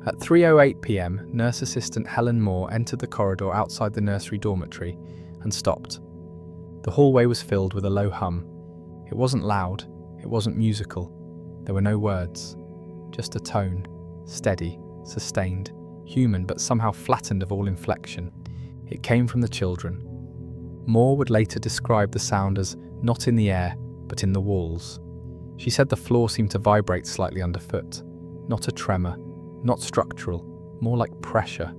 At 3:08 p.m, nurse assistant Helen Moore entered the corridor outside the nursery dormitory and stopped. The hallway was filled with a low hum. It wasn't loud. It wasn't musical. There were no words. Just a tone, steady, sustained, human but somehow flattened of all inflection. It came from the children. Moore would later describe the sound as not in the air, but in the walls. She said the floor seemed to vibrate slightly underfoot. Not a tremor, not structural, more like pressure.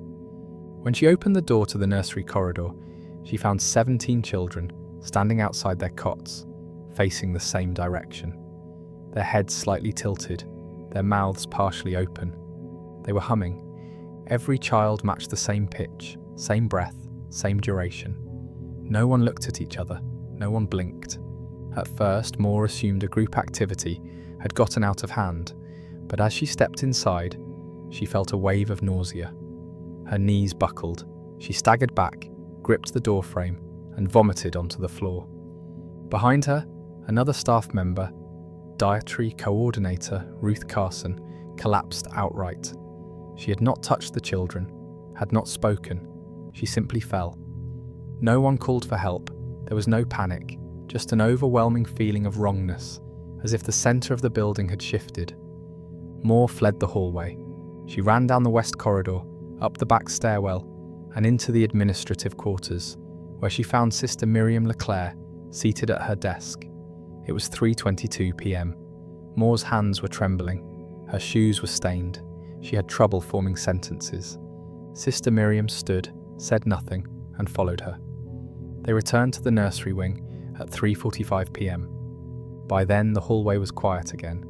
When she opened the door to the nursery corridor, she found 17 children standing outside their cots, facing the same direction. Their heads slightly tilted, their mouths partially open. They were humming. Every child matched the same pitch, same breath, same duration. No one looked at each other, no one blinked. At first, Moore assumed a group activity had gotten out of hand, but as she stepped inside, she felt a wave of nausea. Her knees buckled. She staggered back, gripped the doorframe, and vomited onto the floor. Behind her, another staff member, dietary coordinator Ruth Carson, collapsed outright. She had not touched the children, had not spoken. She simply fell. No one called for help. There was no panic, just an overwhelming feeling of wrongness, as if the center of the building had shifted. Moore fled the hallway. She ran down the west corridor, up the back stairwell, and into the administrative quarters, where she found Sister Miriam Leclerc seated at her desk. It was 3:22 p.m. Moore's hands were trembling. Her shoes were stained. She had trouble forming sentences. Sister Miriam stood, said nothing, and followed her. They returned to the nursery wing at 3:45 p.m. By then, the hallway was quiet again.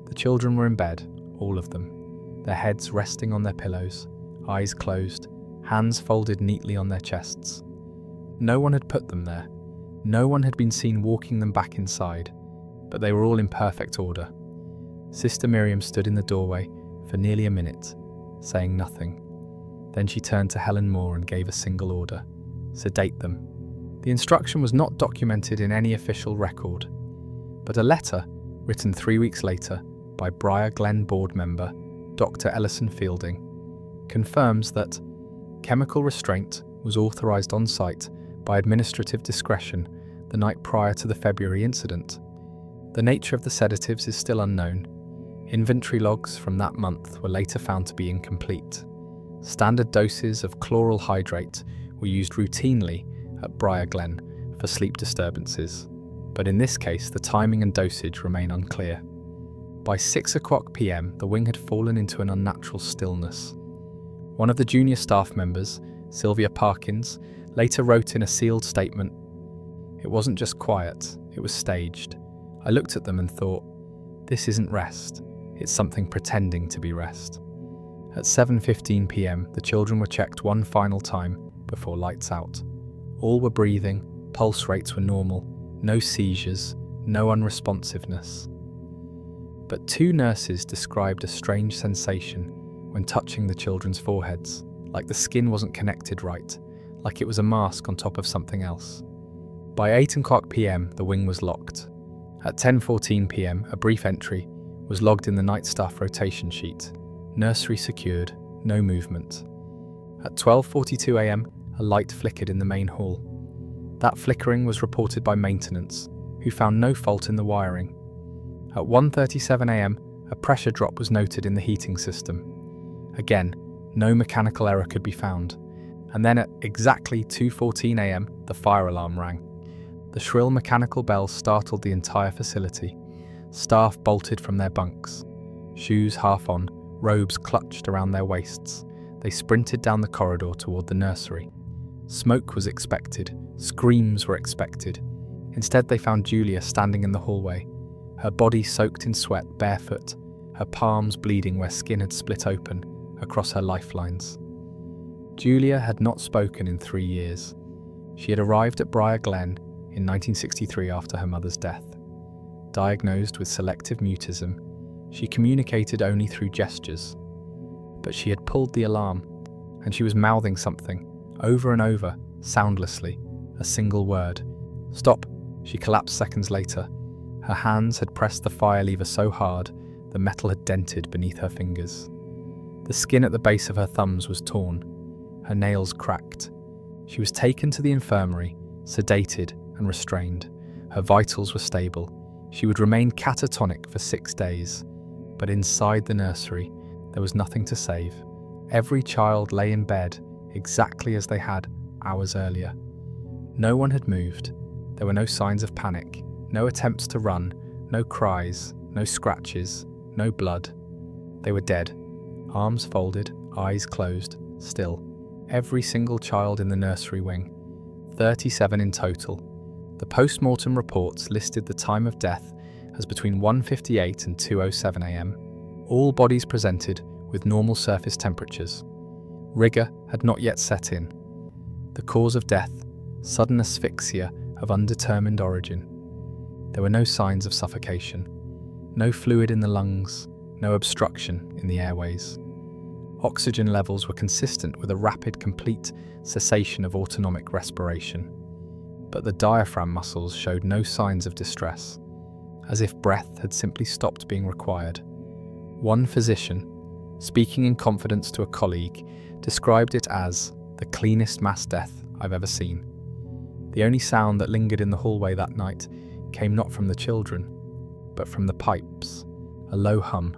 The children were in bed, all of them, their heads resting on their pillows, eyes closed, hands folded neatly on their chests. No one had put them there. No one had been seen walking them back inside, but they were all in perfect order. Sister Miriam stood in the doorway for nearly a minute, saying nothing. Then she turned to Helen Moore and gave a single order: sedate them. The instruction was not documented in any official record, but a letter, written 3 weeks later by Briar Glen board member Dr. Ellison Fielding, confirms that chemical restraint was authorized on site by administrative discretion the night prior to the February incident. The nature of the sedatives is still unknown. Inventory logs from that month were later found to be incomplete. Standard doses of chloral hydrate were used routinely at Briar Glen for sleep disturbances, but in this case the timing and dosage remain unclear. By 6:00 p.m, the wing had fallen into an unnatural stillness. One of the junior staff members, Sylvia Parkins, later wrote in a sealed statement, "It wasn't just quiet, it was staged. I looked at them and thought, this isn't rest, it's something pretending to be rest." At 7:15 p.m, the children were checked one final time before lights out. All were breathing, pulse rates were normal, no seizures, no unresponsiveness. But 2 nurses described a strange sensation when touching the children's foreheads, like the skin wasn't connected right, like it was a mask on top of something else. By 8:00 p.m, the wing was locked. At 10:14 p.m, a brief entry was logged in the night staff rotation sheet. Nursery secured, no movement. At 12:42 a.m, a light flickered in the main hall. That flickering was reported by maintenance, who found no fault in the wiring. At 1:37 a.m, a pressure drop was noted in the heating system. Again, no mechanical error could be found. And then at exactly 2:14 a.m, the fire alarm rang. The shrill mechanical bell startled the entire facility. Staff bolted from their bunks. Shoes half on, robes clutched around their waists. They sprinted down the corridor toward the nursery. Smoke was expected. Screams were expected. Instead, they found Julia standing in the hallway, her body soaked in sweat, barefoot, her palms bleeding where skin had split open across her lifelines. Julia had not spoken in 3 years. She had arrived at Briar Glen in 1963 after her mother's death. Diagnosed with selective mutism, she communicated only through gestures. But she had pulled the alarm, and she was mouthing something, over and over, soundlessly, a single word. "Stop!" She collapsed seconds later. Her hands had pressed the fire lever so hard, the metal had dented beneath her fingers. The skin at the base of her thumbs was torn. Her nails cracked. She was taken to the infirmary, sedated and restrained. Her vitals were stable. She would remain catatonic for 6 days. But inside the nursery, there was nothing to save. Every child lay in bed exactly as they had hours earlier. No one had moved. There were no signs of panic, no attempts to run, no cries, no scratches, no blood. They were dead, arms folded, eyes closed, still. Every single child in the nursery wing, 37 in total. The post-mortem reports listed the time of death as between 1:58 and 2:07 a.m. All bodies presented with normal surface temperatures. Rigor had not yet set in. The cause of death, sudden asphyxia of undetermined origin. There were no signs of suffocation, no fluid in the lungs, no obstruction in the airways. Oxygen levels were consistent with a rapid, complete cessation of autonomic respiration. But the diaphragm muscles showed no signs of distress, as if breath had simply stopped being required. One physician, speaking in confidence to a colleague, described it as the cleanest mass death I've ever seen. The only sound that lingered in the hallway that night came not from the children, but from the pipes, a low hum,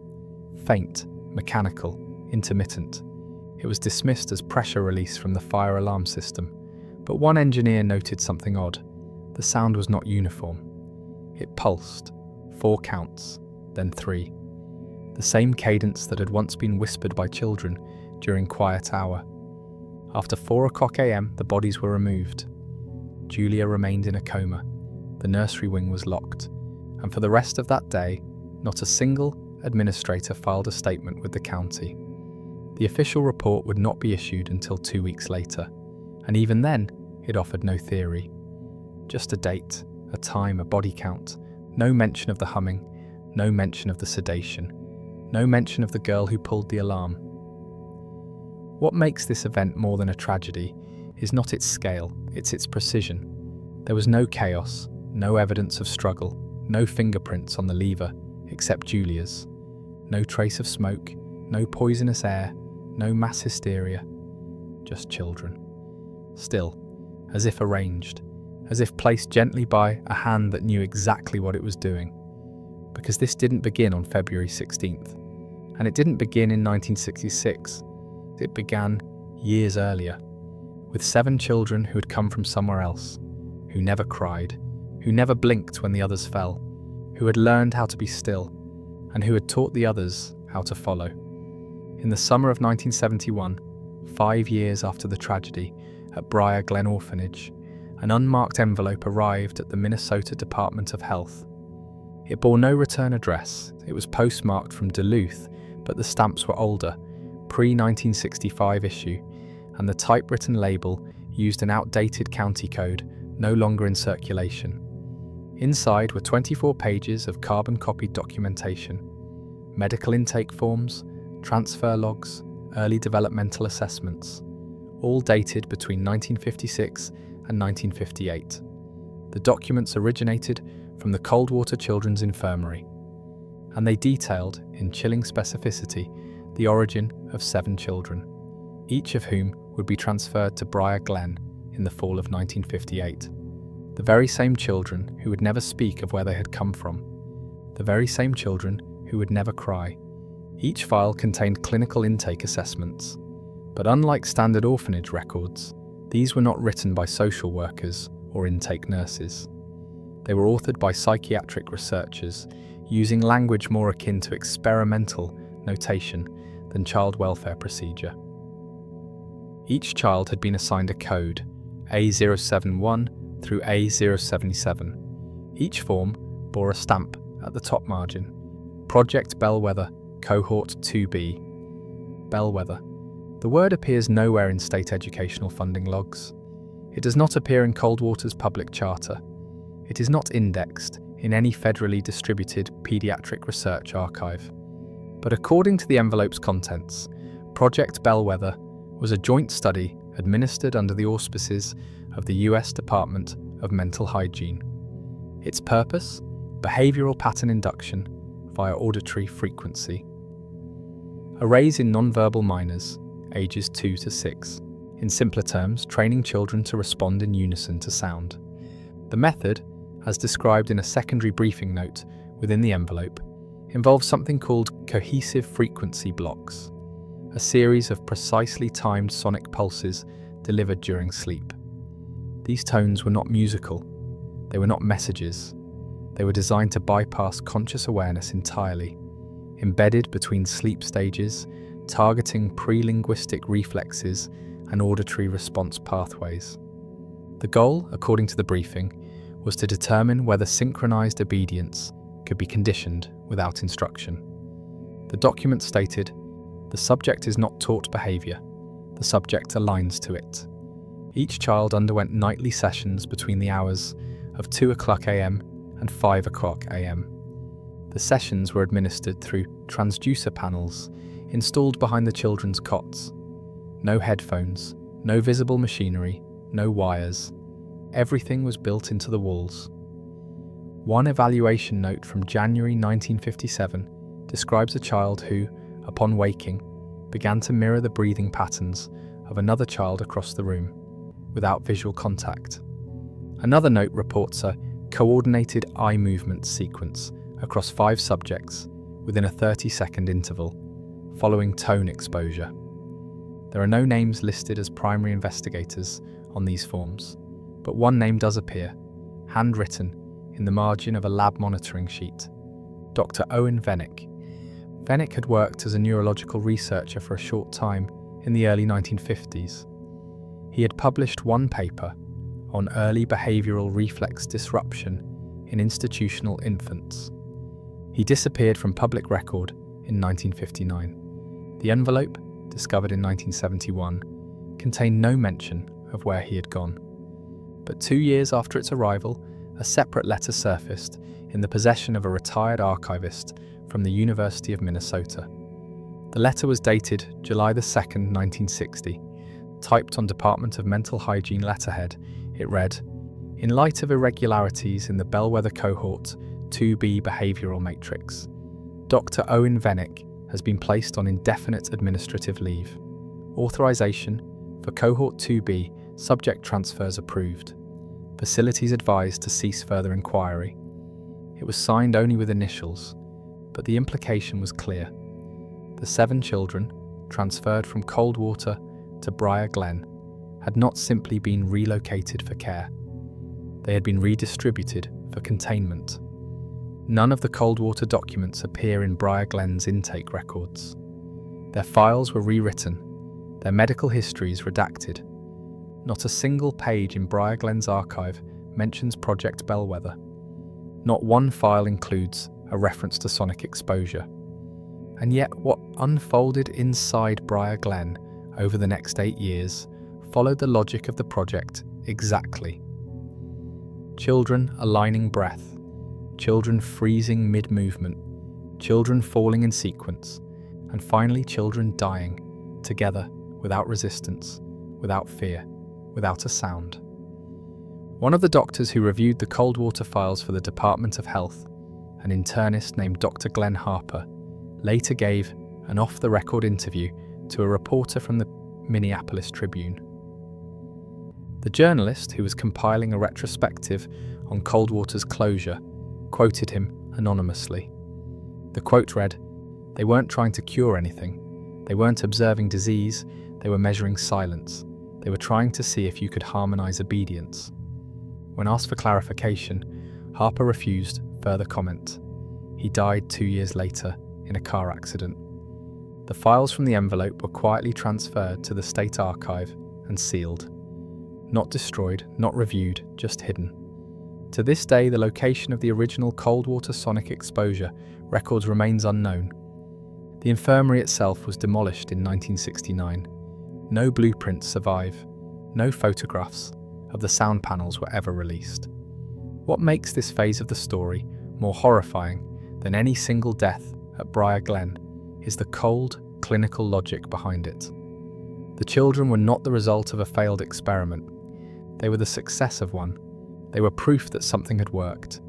faint, mechanical, intermittent. It was dismissed as pressure release from the fire alarm system, but one engineer noted something odd. The sound was not uniform. It pulsed, 4 counts, then 3. The same cadence that had once been whispered by children during quiet hour. After 4:00 a.m, the bodies were removed. Julia remained in a coma. The nursery wing was locked, and for the rest of that day, not a single administrator filed a statement with the county. The official report would not be issued until 2 weeks later, and even then, it offered no theory. Just a date, a time, a body count, no mention of the humming, no mention of the sedation, no mention of the girl who pulled the alarm. What makes this event more than a tragedy is not its scale, it's its precision. There was no chaos, no evidence of struggle, no fingerprints on the lever, except Julia's. No trace of smoke, no poisonous air, no mass hysteria. Just children. Still, as if arranged, as if placed gently by a hand that knew exactly what it was doing. Because this didn't begin on February 16th, and it didn't begin in 1966. It began years earlier, with 7 children who had come from somewhere else, who never cried, who never blinked when the others fell, who had learned how to be still, and who had taught the others how to follow. In the summer of 1971, 5 years after the tragedy, at Briar Glen Orphanage, an unmarked envelope arrived at the Minnesota Department of Health. It bore no return address. It was postmarked from Duluth, but the stamps were older, pre-1965 issue, and the typewritten label used an outdated county code, no longer in circulation. Inside were 24 pages of carbon-copied documentation, medical intake forms, transfer logs, early developmental assessments, all dated between 1956 and 1958. The documents originated from the Coldwater Children's Infirmary, and they detailed, in chilling specificity, the origin of 7 children, each of whom would be transferred to Briar Glen in the fall of 1958. The very same children who would never speak of where they had come from. The very same children who would never cry. Each file contained clinical intake assessments, but unlike standard orphanage records, these were not written by social workers or intake nurses. They were authored by psychiatric researchers using language more akin to experimental notation than child welfare procedure. Each child had been assigned a code, A071 through A077. Each form bore a stamp at the top margin. Project Bellwether, Cohort 2B. Bellwether. The word appears nowhere in state educational funding logs. It does not appear in Coldwater's public charter. It is not indexed in any federally distributed pediatric research archive. But according to the envelope's contents, Project Bellwether was a joint study administered under the auspices of the US Department of Mental Hygiene. Its purpose? Behavioral pattern induction via auditory frequency. Arrays in nonverbal minors, ages 2 to 6. In simpler terms, training children to respond in unison to sound. The method, as described in a secondary briefing note within the envelope, involves something called cohesive frequency blocks, a series of precisely timed sonic pulses delivered during sleep. These tones were not musical, they were not messages, they were designed to bypass conscious awareness entirely, embedded between sleep stages, targeting pre-linguistic reflexes and auditory response pathways. The goal, according to the briefing, was to determine whether synchronized obedience could be conditioned without instruction. The document stated, "The subject is not taught behavior, the subject aligns to it." Each child underwent nightly sessions between the hours of 2:00 a.m. and 5:00 a.m. The sessions were administered through transducer panels installed behind the children's cots. No headphones, no visible machinery, no wires. Everything was built into the walls. One evaluation note from January 1957 describes a child who, upon waking, began to mirror the breathing patterns of another child across the room, without visual contact. Another note reports a coordinated eye movement sequence across 5 subjects within a 30-second interval, following tone exposure. There are no names listed as primary investigators on these forms, but one name does appear, handwritten in the margin of a lab monitoring sheet: Dr. Owen Vennick. Vennick had worked as a neurological researcher for a short time in the early 1950s. He had published one paper on early behavioural reflex disruption in institutional infants. He disappeared from public record in 1959. The envelope, discovered in 1971, contained no mention of where he had gone. But 2 years after its arrival, a separate letter surfaced in the possession of a retired archivist from the University of Minnesota. The letter was dated July 2nd, 1960. Typed on Department of Mental Hygiene letterhead, it read, "In light of irregularities in the Bellwether Cohort 2B behavioural matrix, Dr. Owen Vennick has been placed on indefinite administrative leave. Authorization for Cohort 2B subject transfers approved. Facilities advised to cease further inquiry." It was signed only with initials, but the implication was clear. The 7 children, transferred from Coldwater to Briar Glen, had not simply been relocated for care. They had been redistributed for containment. None of the Coldwater documents appear in Briar Glen's intake records. Their files were rewritten, their medical histories redacted. Not a single page in Briar Glen's archive mentions Project Bellwether. Not one file includes a reference to sonic exposure. And yet what unfolded inside Briar Glen over the next 8 years followed the logic of the project exactly. Children aligning breath, children freezing mid-movement, children falling in sequence, and finally children dying, together, without resistance, without fear, without a sound. One of the doctors who reviewed the Coldwater files for the Department of Health, an internist named Dr. Glenn Harper, later gave an off-the-record interview to a reporter from the Minneapolis Tribune. The journalist, who was compiling a retrospective on Coldwater's closure, quoted him anonymously. The quote read, "They weren't trying to cure anything. They weren't observing disease. They were measuring silence. They were trying to see if you could harmonize obedience." When asked for clarification, Harper refused further comment. He died 2 years later in a car accident. The files from the envelope were quietly transferred to the State Archive and sealed. Not destroyed, not reviewed, just hidden. To this day, the location of the original Coldwater sonic exposure records remains unknown. The infirmary itself was demolished in 1969. No blueprints survive. No photographs of the sound panels were ever released. What makes this phase of the story more horrifying than any single death at Briar Glen is the cold, clinical logic behind it. The children were not the result of a failed experiment. They were the success of one. They were proof that something had worked,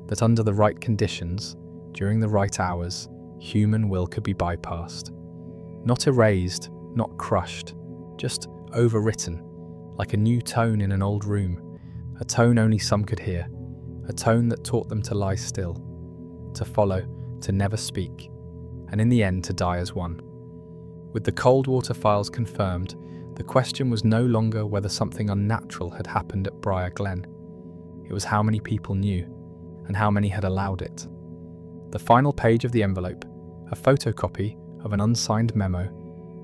that under the right conditions, during the right hours, human will could be bypassed. Not erased, not crushed, just overwritten, like a new tone in an old room, a tone only some could hear, a tone that taught them to lie still, to follow, to never speak, and in the end to die as one. With the Coldwater files confirmed, the question was no longer whether something unnatural had happened at Briar Glen. It was how many people knew, and how many had allowed it. The final page of the envelope, a photocopy of an unsigned memo,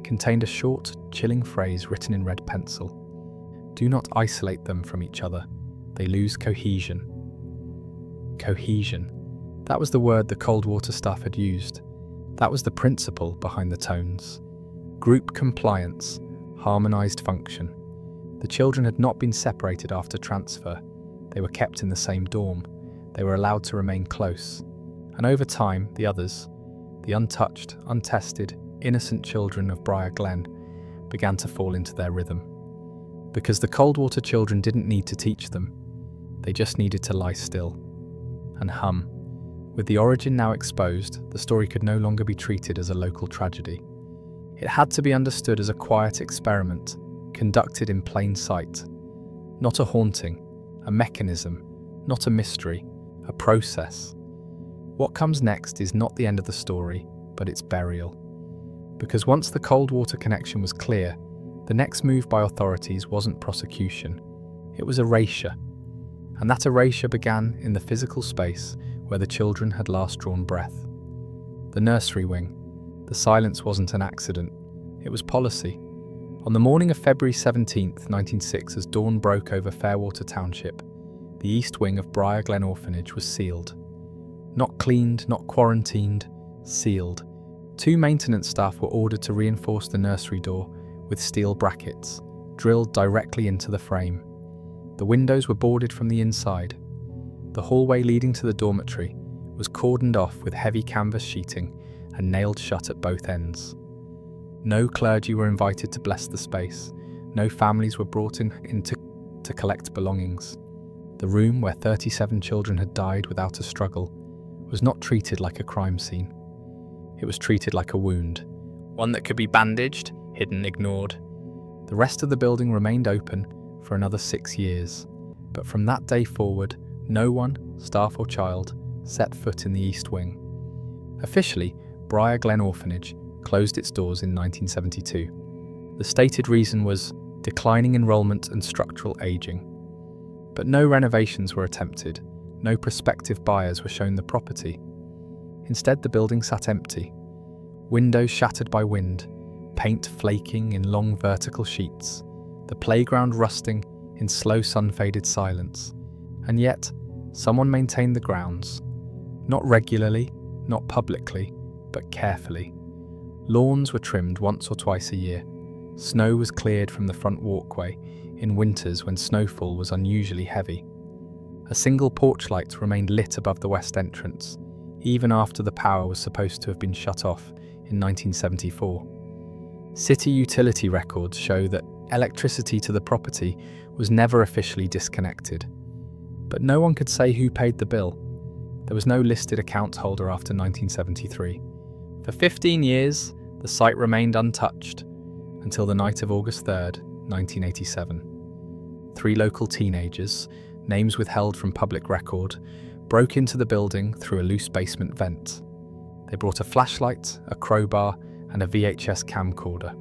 contained a short, chilling phrase written in red pencil. "Do not isolate them from each other. They lose cohesion." Cohesion. That was the word the Coldwater staff had used. That was the principle behind the tones. Group compliance, harmonized function. The children had not been separated after transfer. They were kept in the same dorm. They were allowed to remain close. And over time, the others, the untouched, untested, innocent children of Briar Glen, began to fall into their rhythm. Because the Coldwater children didn't need to teach them. They just needed to lie still and hum With the origin now exposed, the story could no longer be treated as a local tragedy. It had to be understood as a quiet experiment, conducted in plain sight. Not a haunting, a mechanism, not a mystery, a process. What comes next is not the end of the story, but its burial. Because once the cold water connection was clear, the next move by authorities wasn't prosecution, it was erasure. And that erasure began in the physical space where the children had last drawn breath. The nursery wing. The silence wasn't an accident, it was policy. On the morning of February 17, 1906, as dawn broke over Fairwater Township, the east wing of Briar Glen Orphanage was sealed. Not cleaned, not quarantined, sealed. 2 maintenance staff were ordered to reinforce the nursery door with steel brackets, drilled directly into the frame. The windows were boarded from the inside. The hallway leading to the dormitory was cordoned off with heavy canvas sheeting and nailed shut at both ends. No clergy were invited to bless the space. No families were brought in to collect belongings. The room where 37 children had died without a struggle was not treated like a crime scene. It was treated like a wound, one that could be bandaged, hidden, ignored. The rest of the building remained open for another 6 years, but from that day forward, no one, staff or child, set foot in the East Wing. Officially, Briar Glen Orphanage closed its doors in 1972. The stated reason was declining enrolment and structural aging. But no renovations were attempted, no prospective buyers were shown the property. Instead, the building sat empty, windows shattered by wind, paint flaking in long vertical sheets, the playground rusting in slow sun-faded silence. And yet, someone maintained the grounds. Not regularly, not publicly, but carefully. Lawns were trimmed once or twice a year. Snow was cleared from the front walkway in winters when snowfall was unusually heavy. A single porch light remained lit above the west entrance, even after the power was supposed to have been shut off in 1974. City utility records show that electricity to the property was never officially disconnected. But no one could say who paid the bill. There was no listed account holder after 1973. For 15 years, the site remained untouched until the night of August 3rd, 1987. 3 local teenagers, names withheld from public record, broke into the building through a loose basement vent. They brought a flashlight, a crowbar, and a VHS camcorder.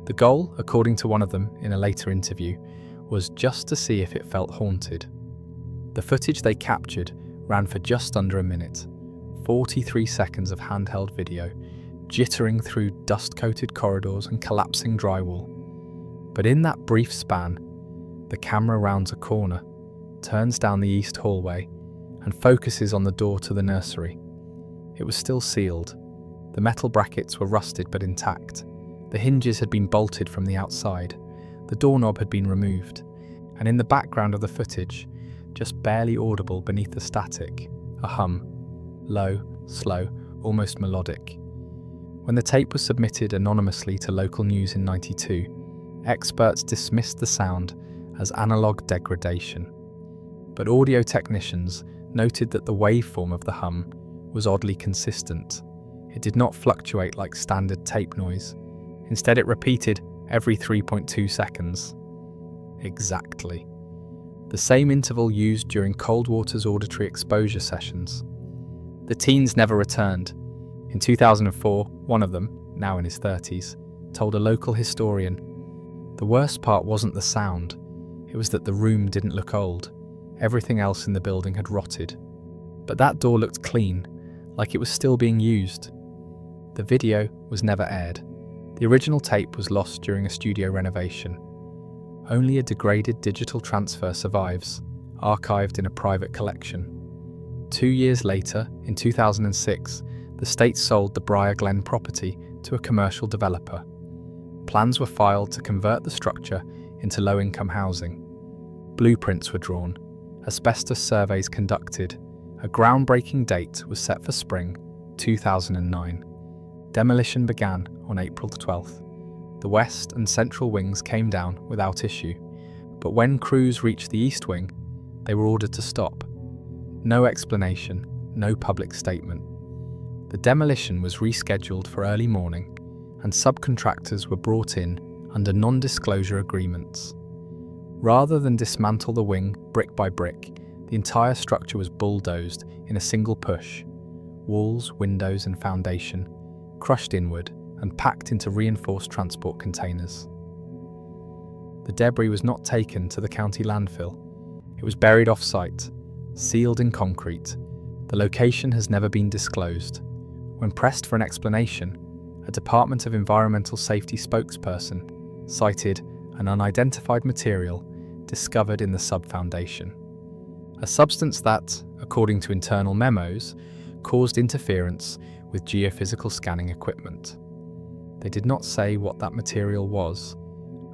The goal, according to one of them in a later interview, was just to see if it felt haunted. The footage they captured ran for just under a minute, 43 seconds of handheld video, jittering through dust-coated corridors and collapsing drywall. But in that brief span, the camera rounds a corner, turns down the east hallway, and focuses on the door to the nursery. It was still sealed. The metal brackets were rusted but intact. The hinges had been bolted from the outside. The doorknob had been removed. And in the background of the footage, just barely audible beneath the static, a hum. Low, slow, almost melodic. When the tape was submitted anonymously to local news in '92, experts dismissed the sound as analog degradation. But audio technicians noted that the waveform of the hum was oddly consistent. It did not fluctuate like standard tape noise. Instead, it repeated every 3.2 seconds. Exactly. The same interval used during Coldwater's auditory exposure sessions. The teens never returned. In 2004, one of them, now in his 30s, told a local historian, "The worst part wasn't the sound, it was that the room didn't look old. Everything else in the building had rotted. But that door looked clean, like it was still being used." The video was never aired. The original tape was lost during a studio renovation. Only a degraded digital transfer survives, archived in a private collection. 2 years later, in 2006, the state sold the Briar Glen property to a commercial developer. Plans were filed to convert the structure into low-income housing. Blueprints were drawn, asbestos surveys conducted. A groundbreaking date was set for spring 2009. Demolition began on April 12th. The west and central wings came down without issue, but when crews reached the east wing, they were ordered to stop. No explanation, no public statement. The demolition was rescheduled for early morning, and subcontractors were brought in under non-disclosure agreements. Rather than dismantle the wing brick by brick, the entire structure was bulldozed in a single push. Walls, windows and foundation crushed inward and packed into reinforced transport containers. The debris was not taken to the county landfill. It was buried off-site, sealed in concrete. The location has never been disclosed. When pressed for an explanation, a Department of Environmental Safety spokesperson cited an unidentified material discovered in the sub-foundation, a substance that, according to internal memos, caused interference with geophysical scanning equipment. They did not say what that material was,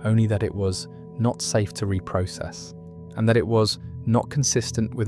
only that it was not safe to reprocess, and that it was not consistent with